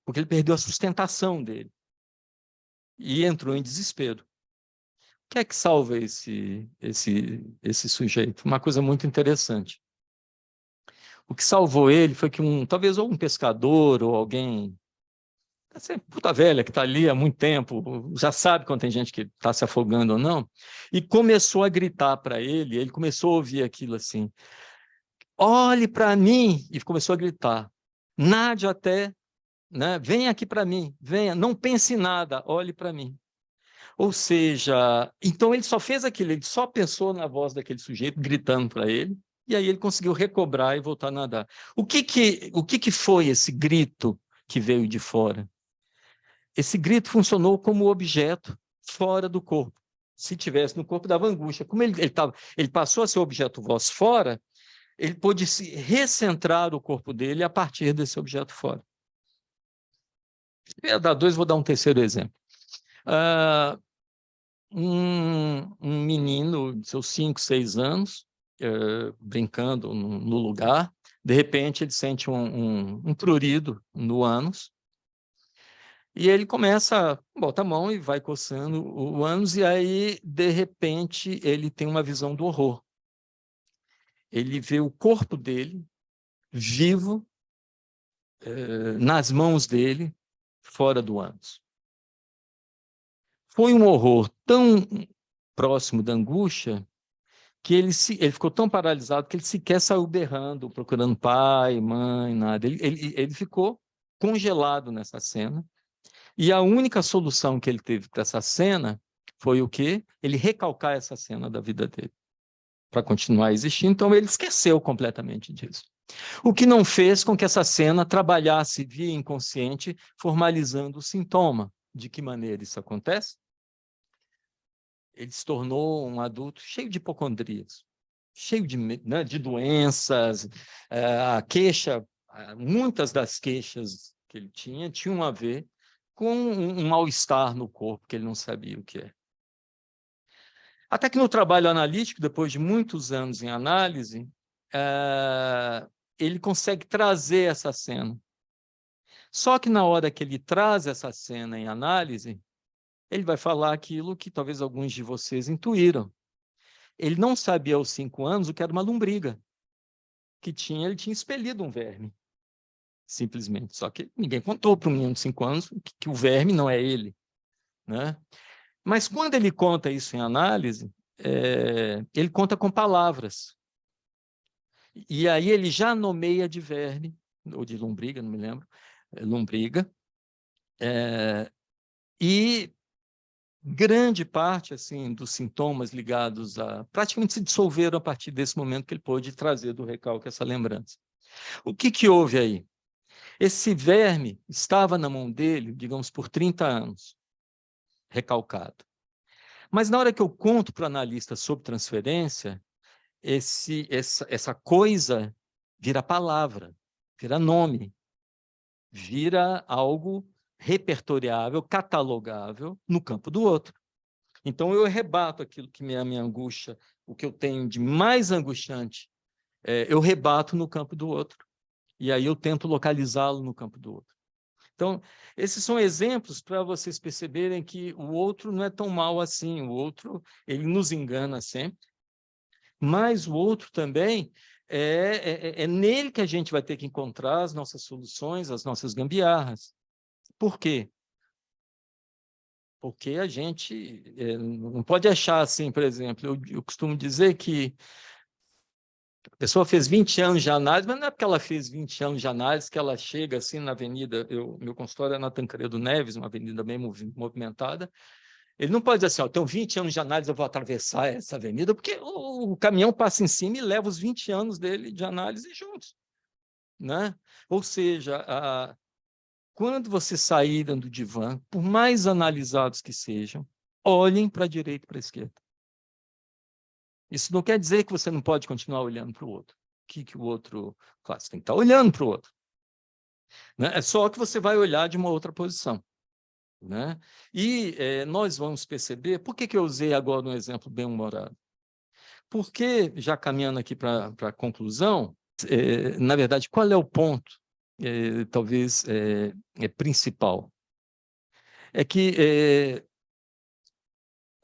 porque ele perdeu a sustentação dele e entrou em desespero. O que é que salva esse sujeito? Uma coisa muito interessante. O que salvou ele foi que talvez ou um pescador ou alguém essa puta velha que está ali há muito tempo, já sabe quando tem gente que está se afogando ou não, e começou a gritar para ele começou a ouvir aquilo assim, olhe para mim, e começou a gritar, nade até, né? Venha aqui para mim, venha, não pense em nada, olhe para mim. Ou seja, então ele só fez aquilo, ele só pensou na voz daquele sujeito gritando para ele, e aí ele conseguiu recobrar e voltar a nadar. O que que foi esse grito que veio de fora? Esse grito funcionou como objeto fora do corpo. Se tivesse no corpo, dava angústia. Como ele passou a ser objeto voz fora, ele pôde se recentrar o corpo dele a partir desse objeto fora. Eu ia dar dois, vou dar um terceiro exemplo. Um menino de seus 5, 6 anos, brincando no lugar, de repente ele sente um prurido no ânus, e ele começa, bota a mão e vai coçando o ânus, e aí, de repente, ele tem uma visão do horror. Ele vê o corpo dele, vivo, nas mãos dele, fora do ânus. Foi um horror tão próximo da angústia que ele ficou tão paralisado que ele sequer saiu berrando, procurando pai, mãe, nada. Ele ficou congelado nessa cena. E a única solução que ele teve para essa cena foi o quê? Ele recalcar essa cena da vida dele, para continuar existindo. Então, ele esqueceu completamente disso. O que não fez com que essa cena trabalhasse via inconsciente, formalizando o sintoma. De que maneira isso acontece? Ele se tornou um adulto cheio de hipocondrias, cheio né, de doenças, a queixa, muitas das queixas que ele tinham a ver com um mal-estar no corpo que ele não sabia o que é. Até que no trabalho analítico, depois de muitos anos em análise, ele consegue trazer essa cena. Só que na hora que ele traz essa cena em análise, ele vai falar aquilo que talvez alguns de vocês intuíram. Ele não sabia aos 5 anos o que era uma lombriga, ele tinha expelido um verme, simplesmente. Só que ninguém contou para um menino de 5 anos que o verme não é ele, né? Mas quando ele conta isso em análise, ele conta com palavras. E aí ele já nomeia de verme, ou de lombriga, não me lembro, lombriga, e grande parte assim dos sintomas ligados a praticamente se dissolveram a partir desse momento que ele pôde trazer do recalque essa lembrança. O que houve aí? Esse verme estava na mão dele, digamos, por 30 anos, recalcado. Mas na hora que eu conto para o analista sobre transferência, essa coisa vira palavra, vira nome, vira algo repertoriável, catalogável no campo do outro. Então, eu rebato aquilo que é a minha angústia, o que eu tenho de mais angustiante, eu rebato no campo do outro. E aí eu tento localizá-lo no campo do outro. Então, esses são exemplos para vocês perceberem que o outro não é tão mal assim, o outro, ele nos engana sempre, mas o outro também, é nele que a gente vai ter que encontrar as nossas soluções, as nossas gambiarras. Por quê? Porque a gente não pode achar assim, por exemplo, eu costumo dizer que a pessoa fez 20 anos de análise, mas não é porque ela fez 20 anos de análise que ela chega assim na avenida, meu consultório é na Tancredo Neves, uma avenida bem movimentada, ele não pode dizer assim, ó, tenho 20 anos de análise, eu vou atravessar essa avenida, porque o caminhão passa em cima e leva os 20 anos dele de análise juntos, né? Ou seja, quando vocês saírem do divã, por mais analisados que sejam, olhem para a direita e para a esquerda. Isso não quer dizer que você não pode continuar olhando para o outro. O que o outro faz? Você tem que estar olhando para o outro. Né? É só que você vai olhar de uma outra posição. Né? E nós vamos perceber, por que eu usei agora um exemplo bem-humorado? Porque, já caminhando aqui para a conclusão, na verdade, qual é o ponto, talvez, principal? É que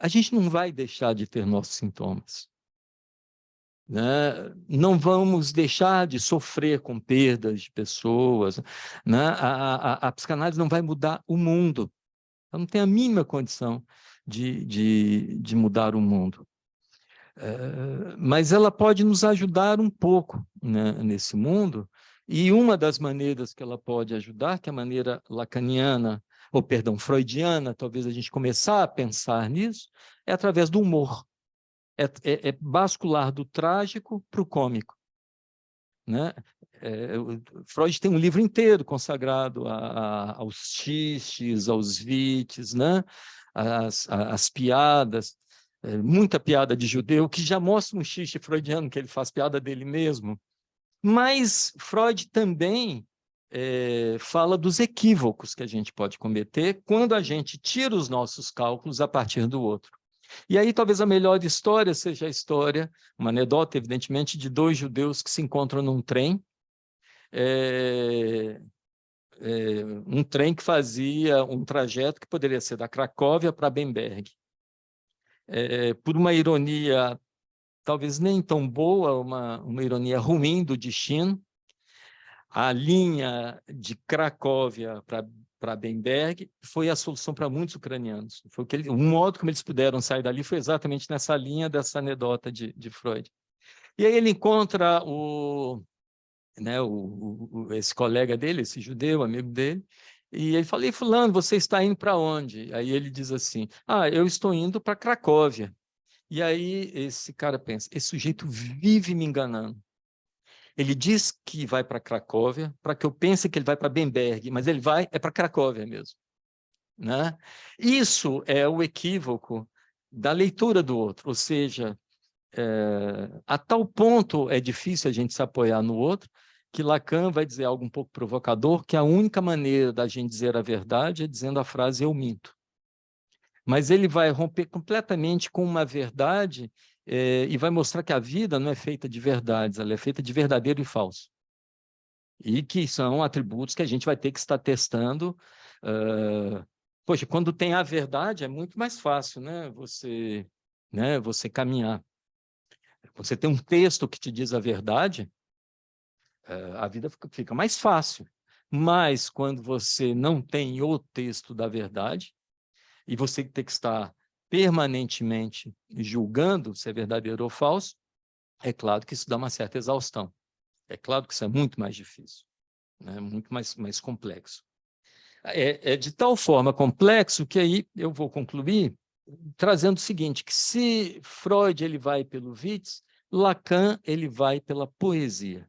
a gente não vai deixar de ter nossos sintomas. né? Não vamos deixar de sofrer com perdas de pessoas, né? A psicanálise não vai mudar o mundo. Ela não tem a mínima condição de mudar o mundo. Mas ela pode nos ajudar um pouco, né, nesse mundo, e uma das maneiras que ela pode ajudar, que é a maneira lacaniana, ou perdão, freudiana, talvez a gente começar a pensar nisso, é através do humor. É bascular do trágico para o cômico, né? Freud tem um livro inteiro consagrado aos xistes, aos vites, né? As piadas, muita piada de judeu, que já mostra um xiste freudiano, que ele faz piada dele mesmo. Mas Freud também fala dos equívocos que a gente pode cometer quando a gente tira os nossos cálculos a partir do outro. E aí talvez a melhor história seja a história, uma anedota, evidentemente, de dois judeus que se encontram num trem, um trem que fazia um trajeto que poderia ser da Cracóvia para Bemberg. Por uma ironia talvez nem tão boa, uma ironia ruim do destino, a linha de Cracóvia para Bemberg foi a solução para muitos ucranianos. Foi o modo como eles puderam sair dali foi exatamente nessa linha dessa anedota de Freud. E aí ele encontra esse colega dele, esse judeu, amigo dele, e ele fala: "E fulano, você está indo para onde?" Aí ele diz assim: "Eu estou indo para Cracóvia." E aí esse cara pensa: esse sujeito vive me enganando. Ele diz que vai para Cracóvia para que eu pense que ele vai para Bemberg, mas ele vai para Cracóvia mesmo, né? Isso é o equívoco da leitura do outro, ou seja, a tal ponto é difícil a gente se apoiar no outro, que Lacan vai dizer algo um pouco provocador, que a única maneira da gente dizer a verdade é dizendo a frase "eu minto". Mas ele vai romper completamente com uma verdade e vai mostrar que a vida não é feita de verdades, ela é feita de verdadeiro e falso. E que são atributos que a gente vai ter que estar testando. Poxa, quando tem a verdade é muito mais fácil, né? Você caminhar. Você tem um texto que te diz a verdade, a vida fica mais fácil. Mas quando você não tem o texto da verdade, e você tem que estar permanentemente julgando se é verdadeiro ou falso, é claro que isso dá uma certa exaustão. É claro que isso é muito mais difícil, né? Muito mais complexo. É de tal forma complexo que aí eu vou concluir trazendo o seguinte, que se Freud ele vai pelo Witz, Lacan ele vai pela poesia.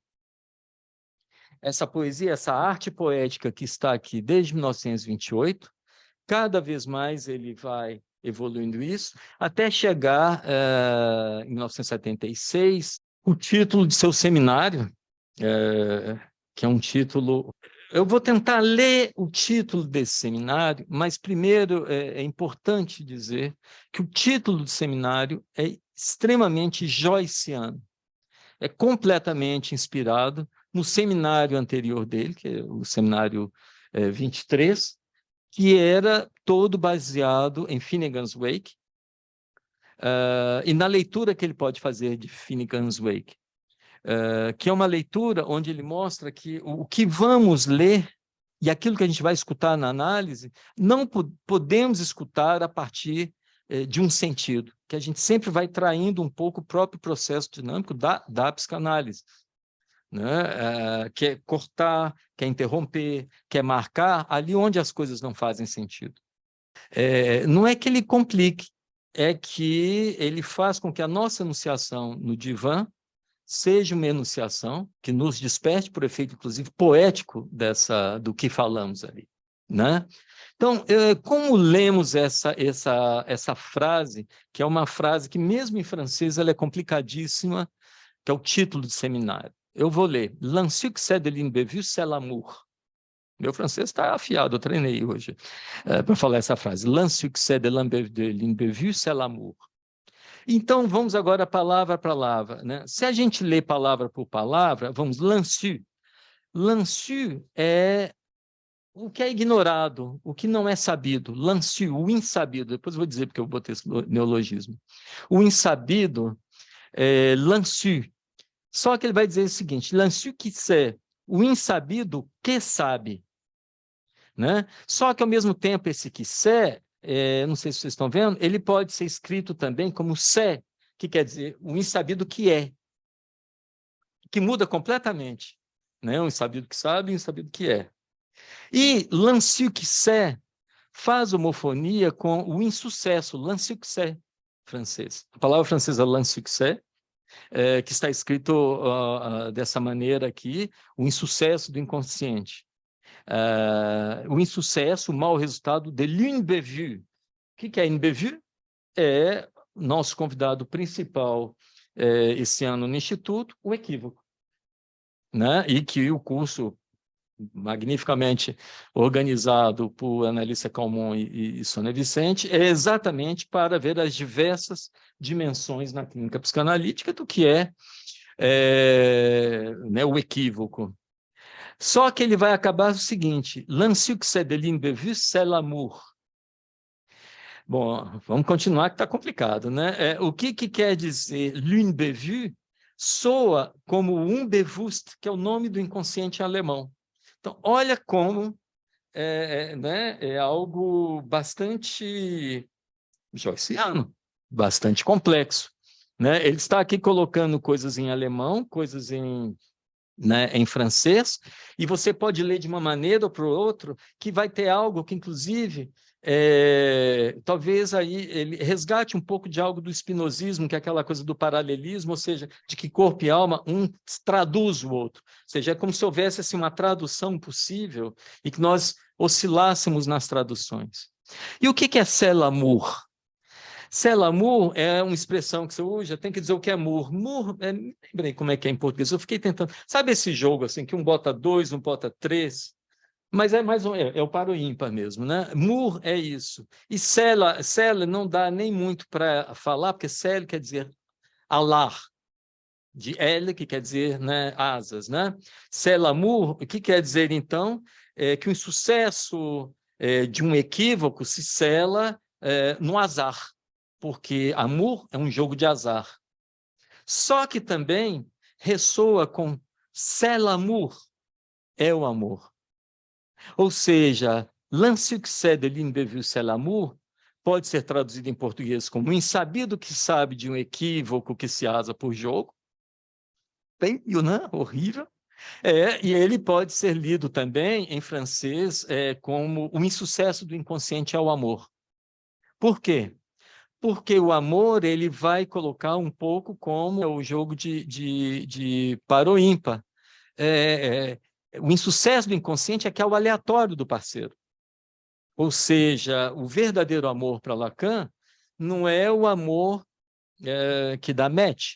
Essa poesia, essa arte poética que está aqui desde 1928, cada vez mais ele vai evoluindo isso, até chegar em 1976, o título de seu seminário, que é um título... Eu vou tentar ler o título desse seminário, mas primeiro é importante dizer que o título do seminário é extremamente joyciano, é completamente inspirado no seminário anterior dele, que é o seminário 23, que era todo baseado em Finnegan's Wake, e na leitura que ele pode fazer de Finnegan's Wake, que é uma leitura onde ele mostra que o que vamos ler e aquilo que a gente vai escutar na análise, não podemos escutar a partir de um sentido, que a gente sempre vai traindo um pouco o próprio processo dinâmico da psicanálise, né? Quer cortar, quer interromper, quer marcar ali onde as coisas não fazem sentido. Não é que ele complique, é que ele faz com que a nossa enunciação no divã seja uma enunciação que nos desperte por efeito, inclusive, poético do que falamos ali, né? Então, como lemos essa frase, que é uma frase que, mesmo em francês, ela é complicadíssima, que é o título do seminário. Eu vou ler. L'insuccès de l'inbévu, c'est l'amour. Meu francês está afiado, eu treinei hoje para falar essa frase. L'insuccès de l'inbévu, c'est l'amour. Então, vamos agora palavra a palavra, né? Se a gente lê palavra por palavra, vamos, l'insu. L'insu é o que é ignorado, o que não é sabido. L'insu, o insabido. Depois eu vou dizer porque eu botei esse neologismo. O insabido l'insu. Só que ele vai dizer o seguinte, l'insu qui sait, o insabido que sabe. Né? Só que, ao mesmo tempo, esse que sait, não sei se vocês estão vendo, ele pode ser escrito também como sait, que quer dizer o insabido que muda completamente. Né? Um insabido que sabe e um insabido que é. E l'insuccès faz homofonia com o insucesso, l'insuccès francês. A palavra francesa l'insuccès, que está escrito dessa maneira aqui, o insucesso do inconsciente. O insucesso, o mau resultado de l'inbévu. O que é inbévu? É nosso convidado principal esse ano no Instituto, o equívoco. Né? E que o curso magnificamente organizado por Annalisa Calmon e Sônia Vicente, é exatamente para ver as diversas dimensões na clínica psicanalítica do que né, o equívoco. Só que ele vai acabar o seguinte, l'insuccès de l'inbévu, c'est l'amour. Bom, vamos continuar que está complicado, né? O que quer dizer l'inbévu? Soa como unbewusst, que é o nome do inconsciente alemão. Então, olha como né, é algo bastante joyciano, bastante complexo. Né? Ele está aqui colocando coisas em alemão, coisas né, em francês, e você pode ler de uma maneira ou para o outro, que vai ter algo que, inclusive, talvez aí ele resgate um pouco de algo do espinosismo, que é aquela coisa do paralelismo, ou seja, de que corpo e alma, um traduz o outro. Ou seja, é como se houvesse assim, uma tradução possível e que nós oscilássemos nas traduções. E o que é c'est l'amour? C'est l'amour é uma expressão que você usa, tem que dizer o que é amor. Amor, não lembrei como é que é em português, eu fiquei tentando. Sabe esse jogo assim, que um bota 2, um bota 3? Mas é mais é o par ou ímpar mesmo, né? Mur é isso. E cela não dá nem muito para falar, porque cela quer dizer alar, de ele, que quer dizer, né, asas, né? Celamur, o que quer dizer, então? Que o insucesso de um equívoco se cela no azar, porque amor é um jogo de azar. Só que também ressoa com celamur, é o amor. Ou seja, l'insuccès de l'inbévu c'est l'amour pode ser traduzido em português como insabido que sabe de um equívoco que se asa por jogo. Bem, né? Horrível. E ele pode ser lido também em francês como o insucesso do inconsciente ao amor. Por quê? Porque o amor ele vai colocar um pouco como o jogo de par ou ímpar. O insucesso do inconsciente é que é o aleatório do parceiro. Ou seja, o verdadeiro amor para Lacan não é o amor que dá match.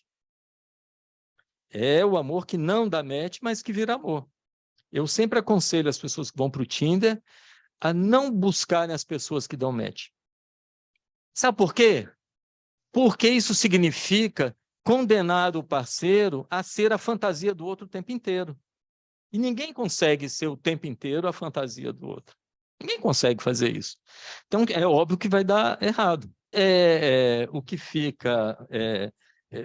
É o amor que não dá match, mas que vira amor. Eu sempre aconselho as pessoas que vão para o Tinder a não buscarem as pessoas que dão match. Sabe por quê? Porque isso significa condenar o parceiro a ser a fantasia do outro o tempo inteiro. E ninguém consegue ser o tempo inteiro a fantasia do outro. Ninguém consegue fazer isso. Então, é óbvio que vai dar errado. O que fica,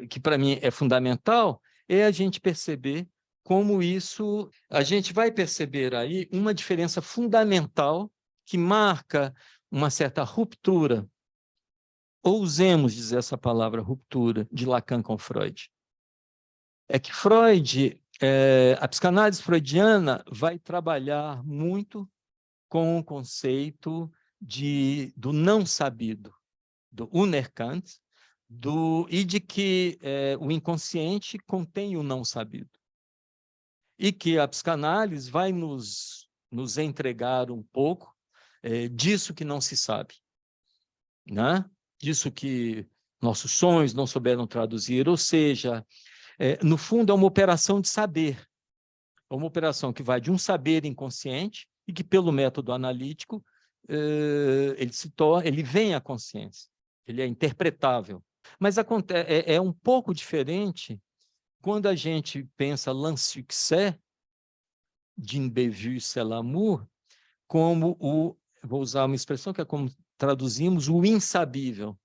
que para mim é fundamental, é a gente perceber como isso... A gente vai perceber aí uma diferença fundamental que marca uma certa ruptura. Ousemos dizer essa palavra ruptura de Lacan com Freud. É que Freud, a psicanálise freudiana vai trabalhar muito com o conceito do não sabido, do unerkannt, e de que o inconsciente contém o não sabido. E que a psicanálise vai nos entregar um pouco disso que não se sabe, né? Disso que nossos sonhos não souberam traduzir, ou seja, no fundo é uma operação de saber, é uma operação que vai de um saber inconsciente e que, pelo método analítico, ele vem à consciência, ele é interpretável. Mas é um pouco diferente quando a gente pensa l'insuccès, d'inbévu c'est l'amour, como vou usar uma expressão que é como traduzimos, o insabível,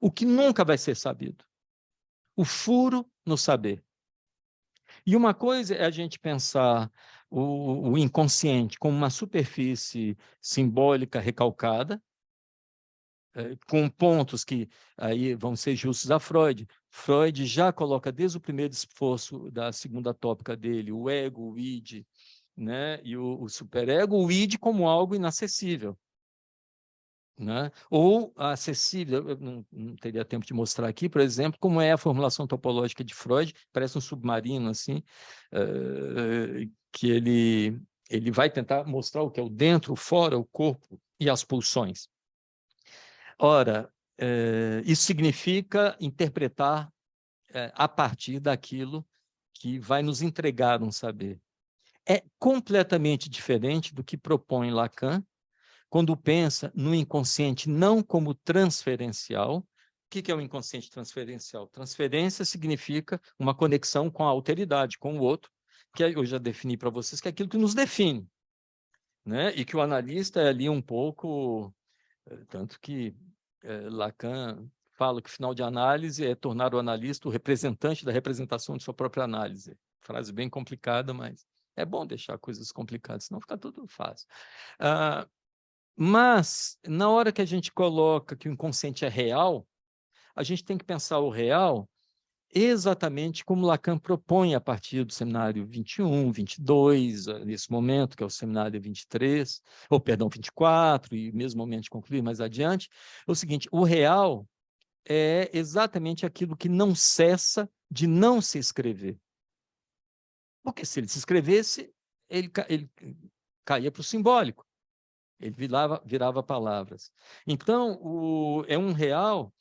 o que nunca vai ser sabido. o furo no saber. E uma coisa é a gente pensar o inconsciente como uma superfície simbólica recalcada, com pontos que aí vão ser justos a Freud. Freud já coloca desde o primeiro esforço da segunda tópica dele, o ego, o id, né? E o superego, o id como algo inacessível. Né? Ou acessível, eu não teria tempo de mostrar aqui, por exemplo, como é a formulação topológica de Freud, parece um submarino, assim, que ele vai tentar mostrar o que é o dentro, o fora, o corpo e as pulsões. Ora, isso significa interpretar a partir daquilo que vai nos entregar um saber. É completamente diferente do que propõe Lacan, quando pensa no inconsciente não como transferencial. O que é o inconsciente transferencial? Transferência significa uma conexão com a alteridade, com o outro, que eu já defini para vocês, que é aquilo que nos define, né? E que o analista é ali um pouco, tanto que Lacan fala que o final de análise é tornar o analista o representante da representação de sua própria análise. Frase bem complicada, mas é bom deixar coisas complicadas, senão fica tudo fácil. Mas, na hora que a gente coloca que o inconsciente é real, a gente tem que pensar o real exatamente como Lacan propõe a partir do seminário 21, 22, nesse momento, que é o seminário 23, ou perdão, 24, e mesmo momento de concluir mais adiante, é o seguinte: o real é exatamente aquilo que não cessa de não se escrever. Porque se ele se escrevesse, ele caía para o simbólico. Ele virava palavras. Então, é um real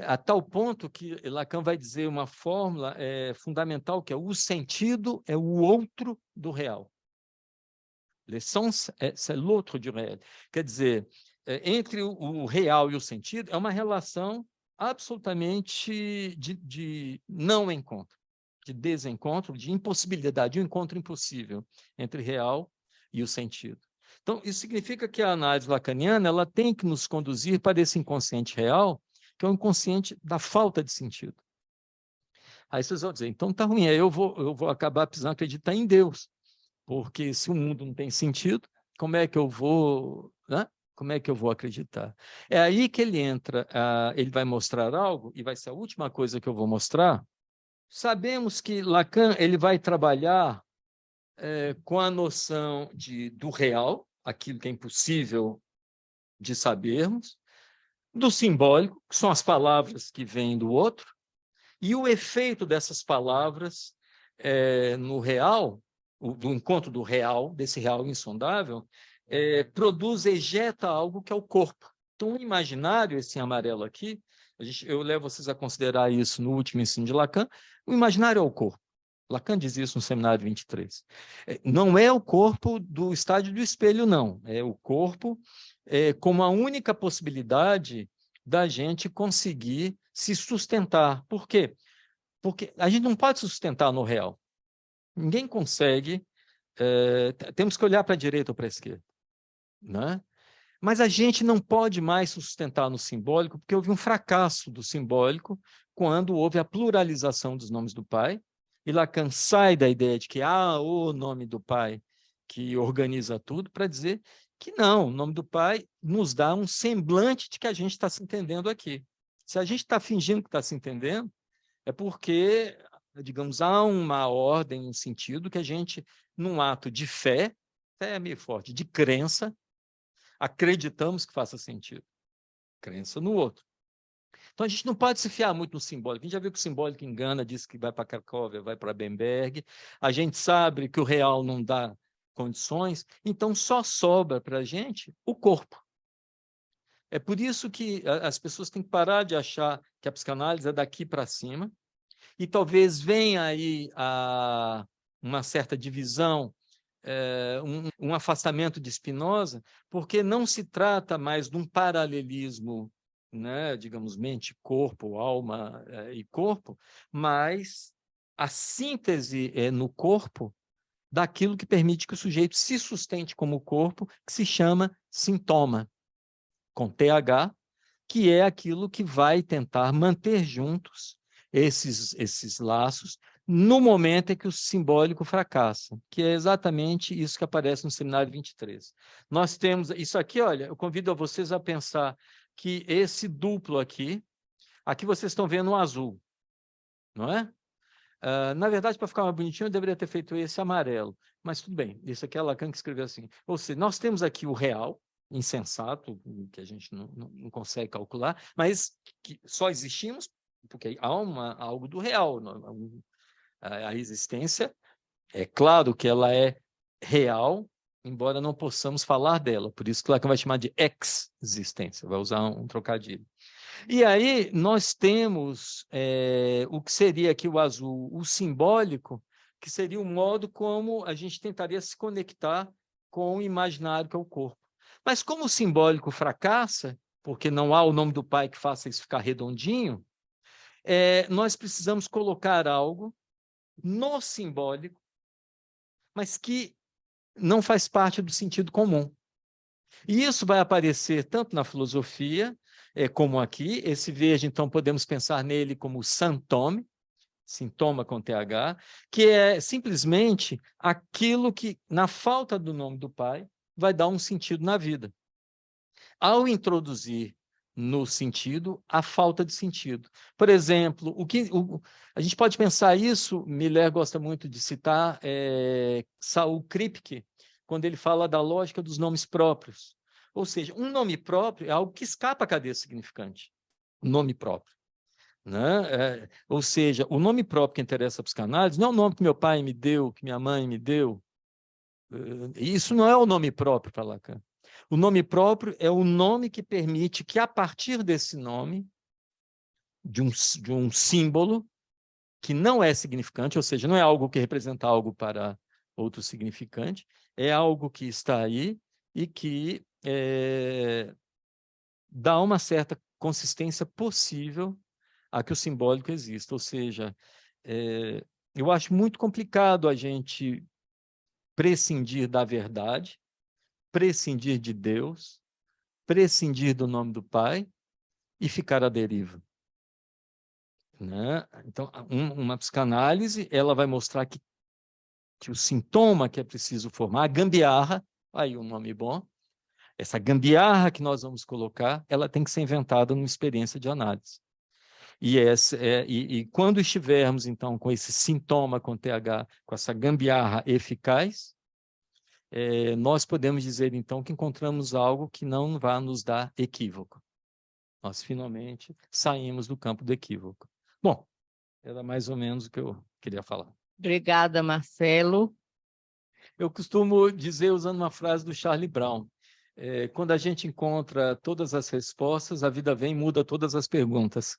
a tal ponto que Lacan vai dizer uma fórmula fundamental, que é o sentido é o outro do real. L'essence, c'est l'autre du réel. Quer dizer, entre o real e o sentido, é uma relação absolutamente de não encontro, de desencontro, de impossibilidade, de um encontro impossível entre real e o sentido. Então, isso significa que a análise lacaniana ela tem que nos conduzir para esse inconsciente real, que é o inconsciente da falta de sentido. Aí vocês vão dizer, então tá ruim, aí eu vou acabar precisando acreditar em Deus, porque se o mundo não tem sentido, como é que eu vou, né? Como é que eu vou acreditar? É aí que ele entra, ele vai mostrar algo, e vai ser a última coisa que eu vou mostrar. Sabemos que Lacan ele vai trabalhar com a noção do real, aquilo que é impossível de sabermos, do simbólico, que são as palavras que vêm do outro, e o efeito dessas palavras no real, do encontro do real, desse real insondável, ejeta algo que é o corpo. Então, o imaginário, esse amarelo aqui, eu levo vocês a considerar isso no último ensino de Lacan, o imaginário é o corpo. Lacan diz isso no seminário 23. Não é o corpo do estádio do espelho, não. É o corpo como a única possibilidade da gente conseguir se sustentar. Por quê? Porque a gente não pode se sustentar no real. Ninguém consegue. Temos que olhar para a direita ou para a esquerda. Né? Mas a gente não pode mais se sustentar no simbólico, porque houve um fracasso do simbólico quando houve a pluralização dos nomes do pai. E Lacan sai da ideia de que o nome do pai que organiza tudo, para dizer que não, o nome do pai nos dá um semblante de que a gente está se entendendo aqui. Se a gente está fingindo que está se entendendo, é porque, digamos, há uma ordem, um sentido que a gente, num ato de fé é meio forte, de crença, acreditamos que faça sentido. Crença no outro. Então, a gente não pode se fiar muito no simbólico. A gente já viu que o simbólico engana, diz que vai para Cracóvia, vai para Bemberg. A gente sabe que o real não dá condições, então só sobra para a gente o corpo. É por isso que as pessoas têm que parar de achar que a psicanálise é daqui para cima, e talvez venha aí uma certa divisão, um afastamento de Spinoza, porque não se trata mais de um paralelismo, né, digamos, mente-corpo, alma e corpo, mas a síntese no corpo daquilo que permite que o sujeito se sustente como corpo, que se chama sintoma, com TH, que é aquilo que vai tentar manter juntos esses laços no momento em que o simbólico fracassa, que é exatamente isso que aparece no seminário 23. Nós temos isso aqui, olha, eu convido a vocês a pensar que esse duplo aqui vocês estão vendo um azul, não é? Na verdade, para ficar mais bonitinho, eu deveria ter feito esse amarelo, mas tudo bem, isso aqui é Lacan que escreveu assim. Ou seja, nós temos aqui o real, insensato, que a gente não consegue calcular, mas que só existimos porque há algo do real. A existência, é claro que ela é real, embora não possamos falar dela, por isso que Lacan vai chamar de existência, vai usar um trocadilho. E aí nós temos o que seria aqui o azul, o simbólico, que seria o modo como a gente tentaria se conectar com o imaginário que é o corpo. Mas como o simbólico fracassa, porque não há o nome do pai que faça isso ficar redondinho, nós precisamos colocar algo no simbólico, mas que não faz parte do sentido comum. E isso vai aparecer tanto na filosofia, como aqui. Esse verde, então, podemos pensar nele como sintoma, sintoma com TH, que é simplesmente aquilo que, na falta do nome do pai, vai dar um sentido na vida. Ao introduzir no sentido a falta de sentido. Por exemplo, a gente pode pensar isso, Miller gosta muito de citar Saul Kripke, quando ele fala da lógica dos nomes próprios. Ou seja, um nome próprio é algo que escapa à cadeia significante. Nome próprio. Né? Ou seja, o nome próprio que interessa a psicanálise não é o nome que meu pai me deu, que minha mãe me deu. Isso não é o nome próprio para Lacan. O nome próprio é o nome que permite que, a partir desse nome, de um símbolo, que não é significante, ou seja, não é algo que representa algo para outro significante, é algo que está aí e que dá uma certa consistência possível a que o simbólico exista. Ou seja, eu acho muito complicado a gente prescindir da verdade, prescindir de Deus, prescindir do nome do Pai e ficar à deriva. Né? Então, uma psicanálise ela vai mostrar que o sintoma que é preciso formar, a gambiarra, aí um nome bom, essa gambiarra que nós vamos colocar, ela tem que ser inventada numa experiência de análise. E quando estivermos, então, com esse sintoma com TH, com essa gambiarra eficaz, nós podemos dizer, então, que encontramos algo que não vai nos dar equívoco. Nós, finalmente, saímos do campo do equívoco. Bom, era mais ou menos o que eu queria falar. Obrigada, Marcelo. Eu costumo dizer, usando uma frase do Charlie Brown, quando a gente encontra todas as respostas, a vida vem e muda todas as perguntas.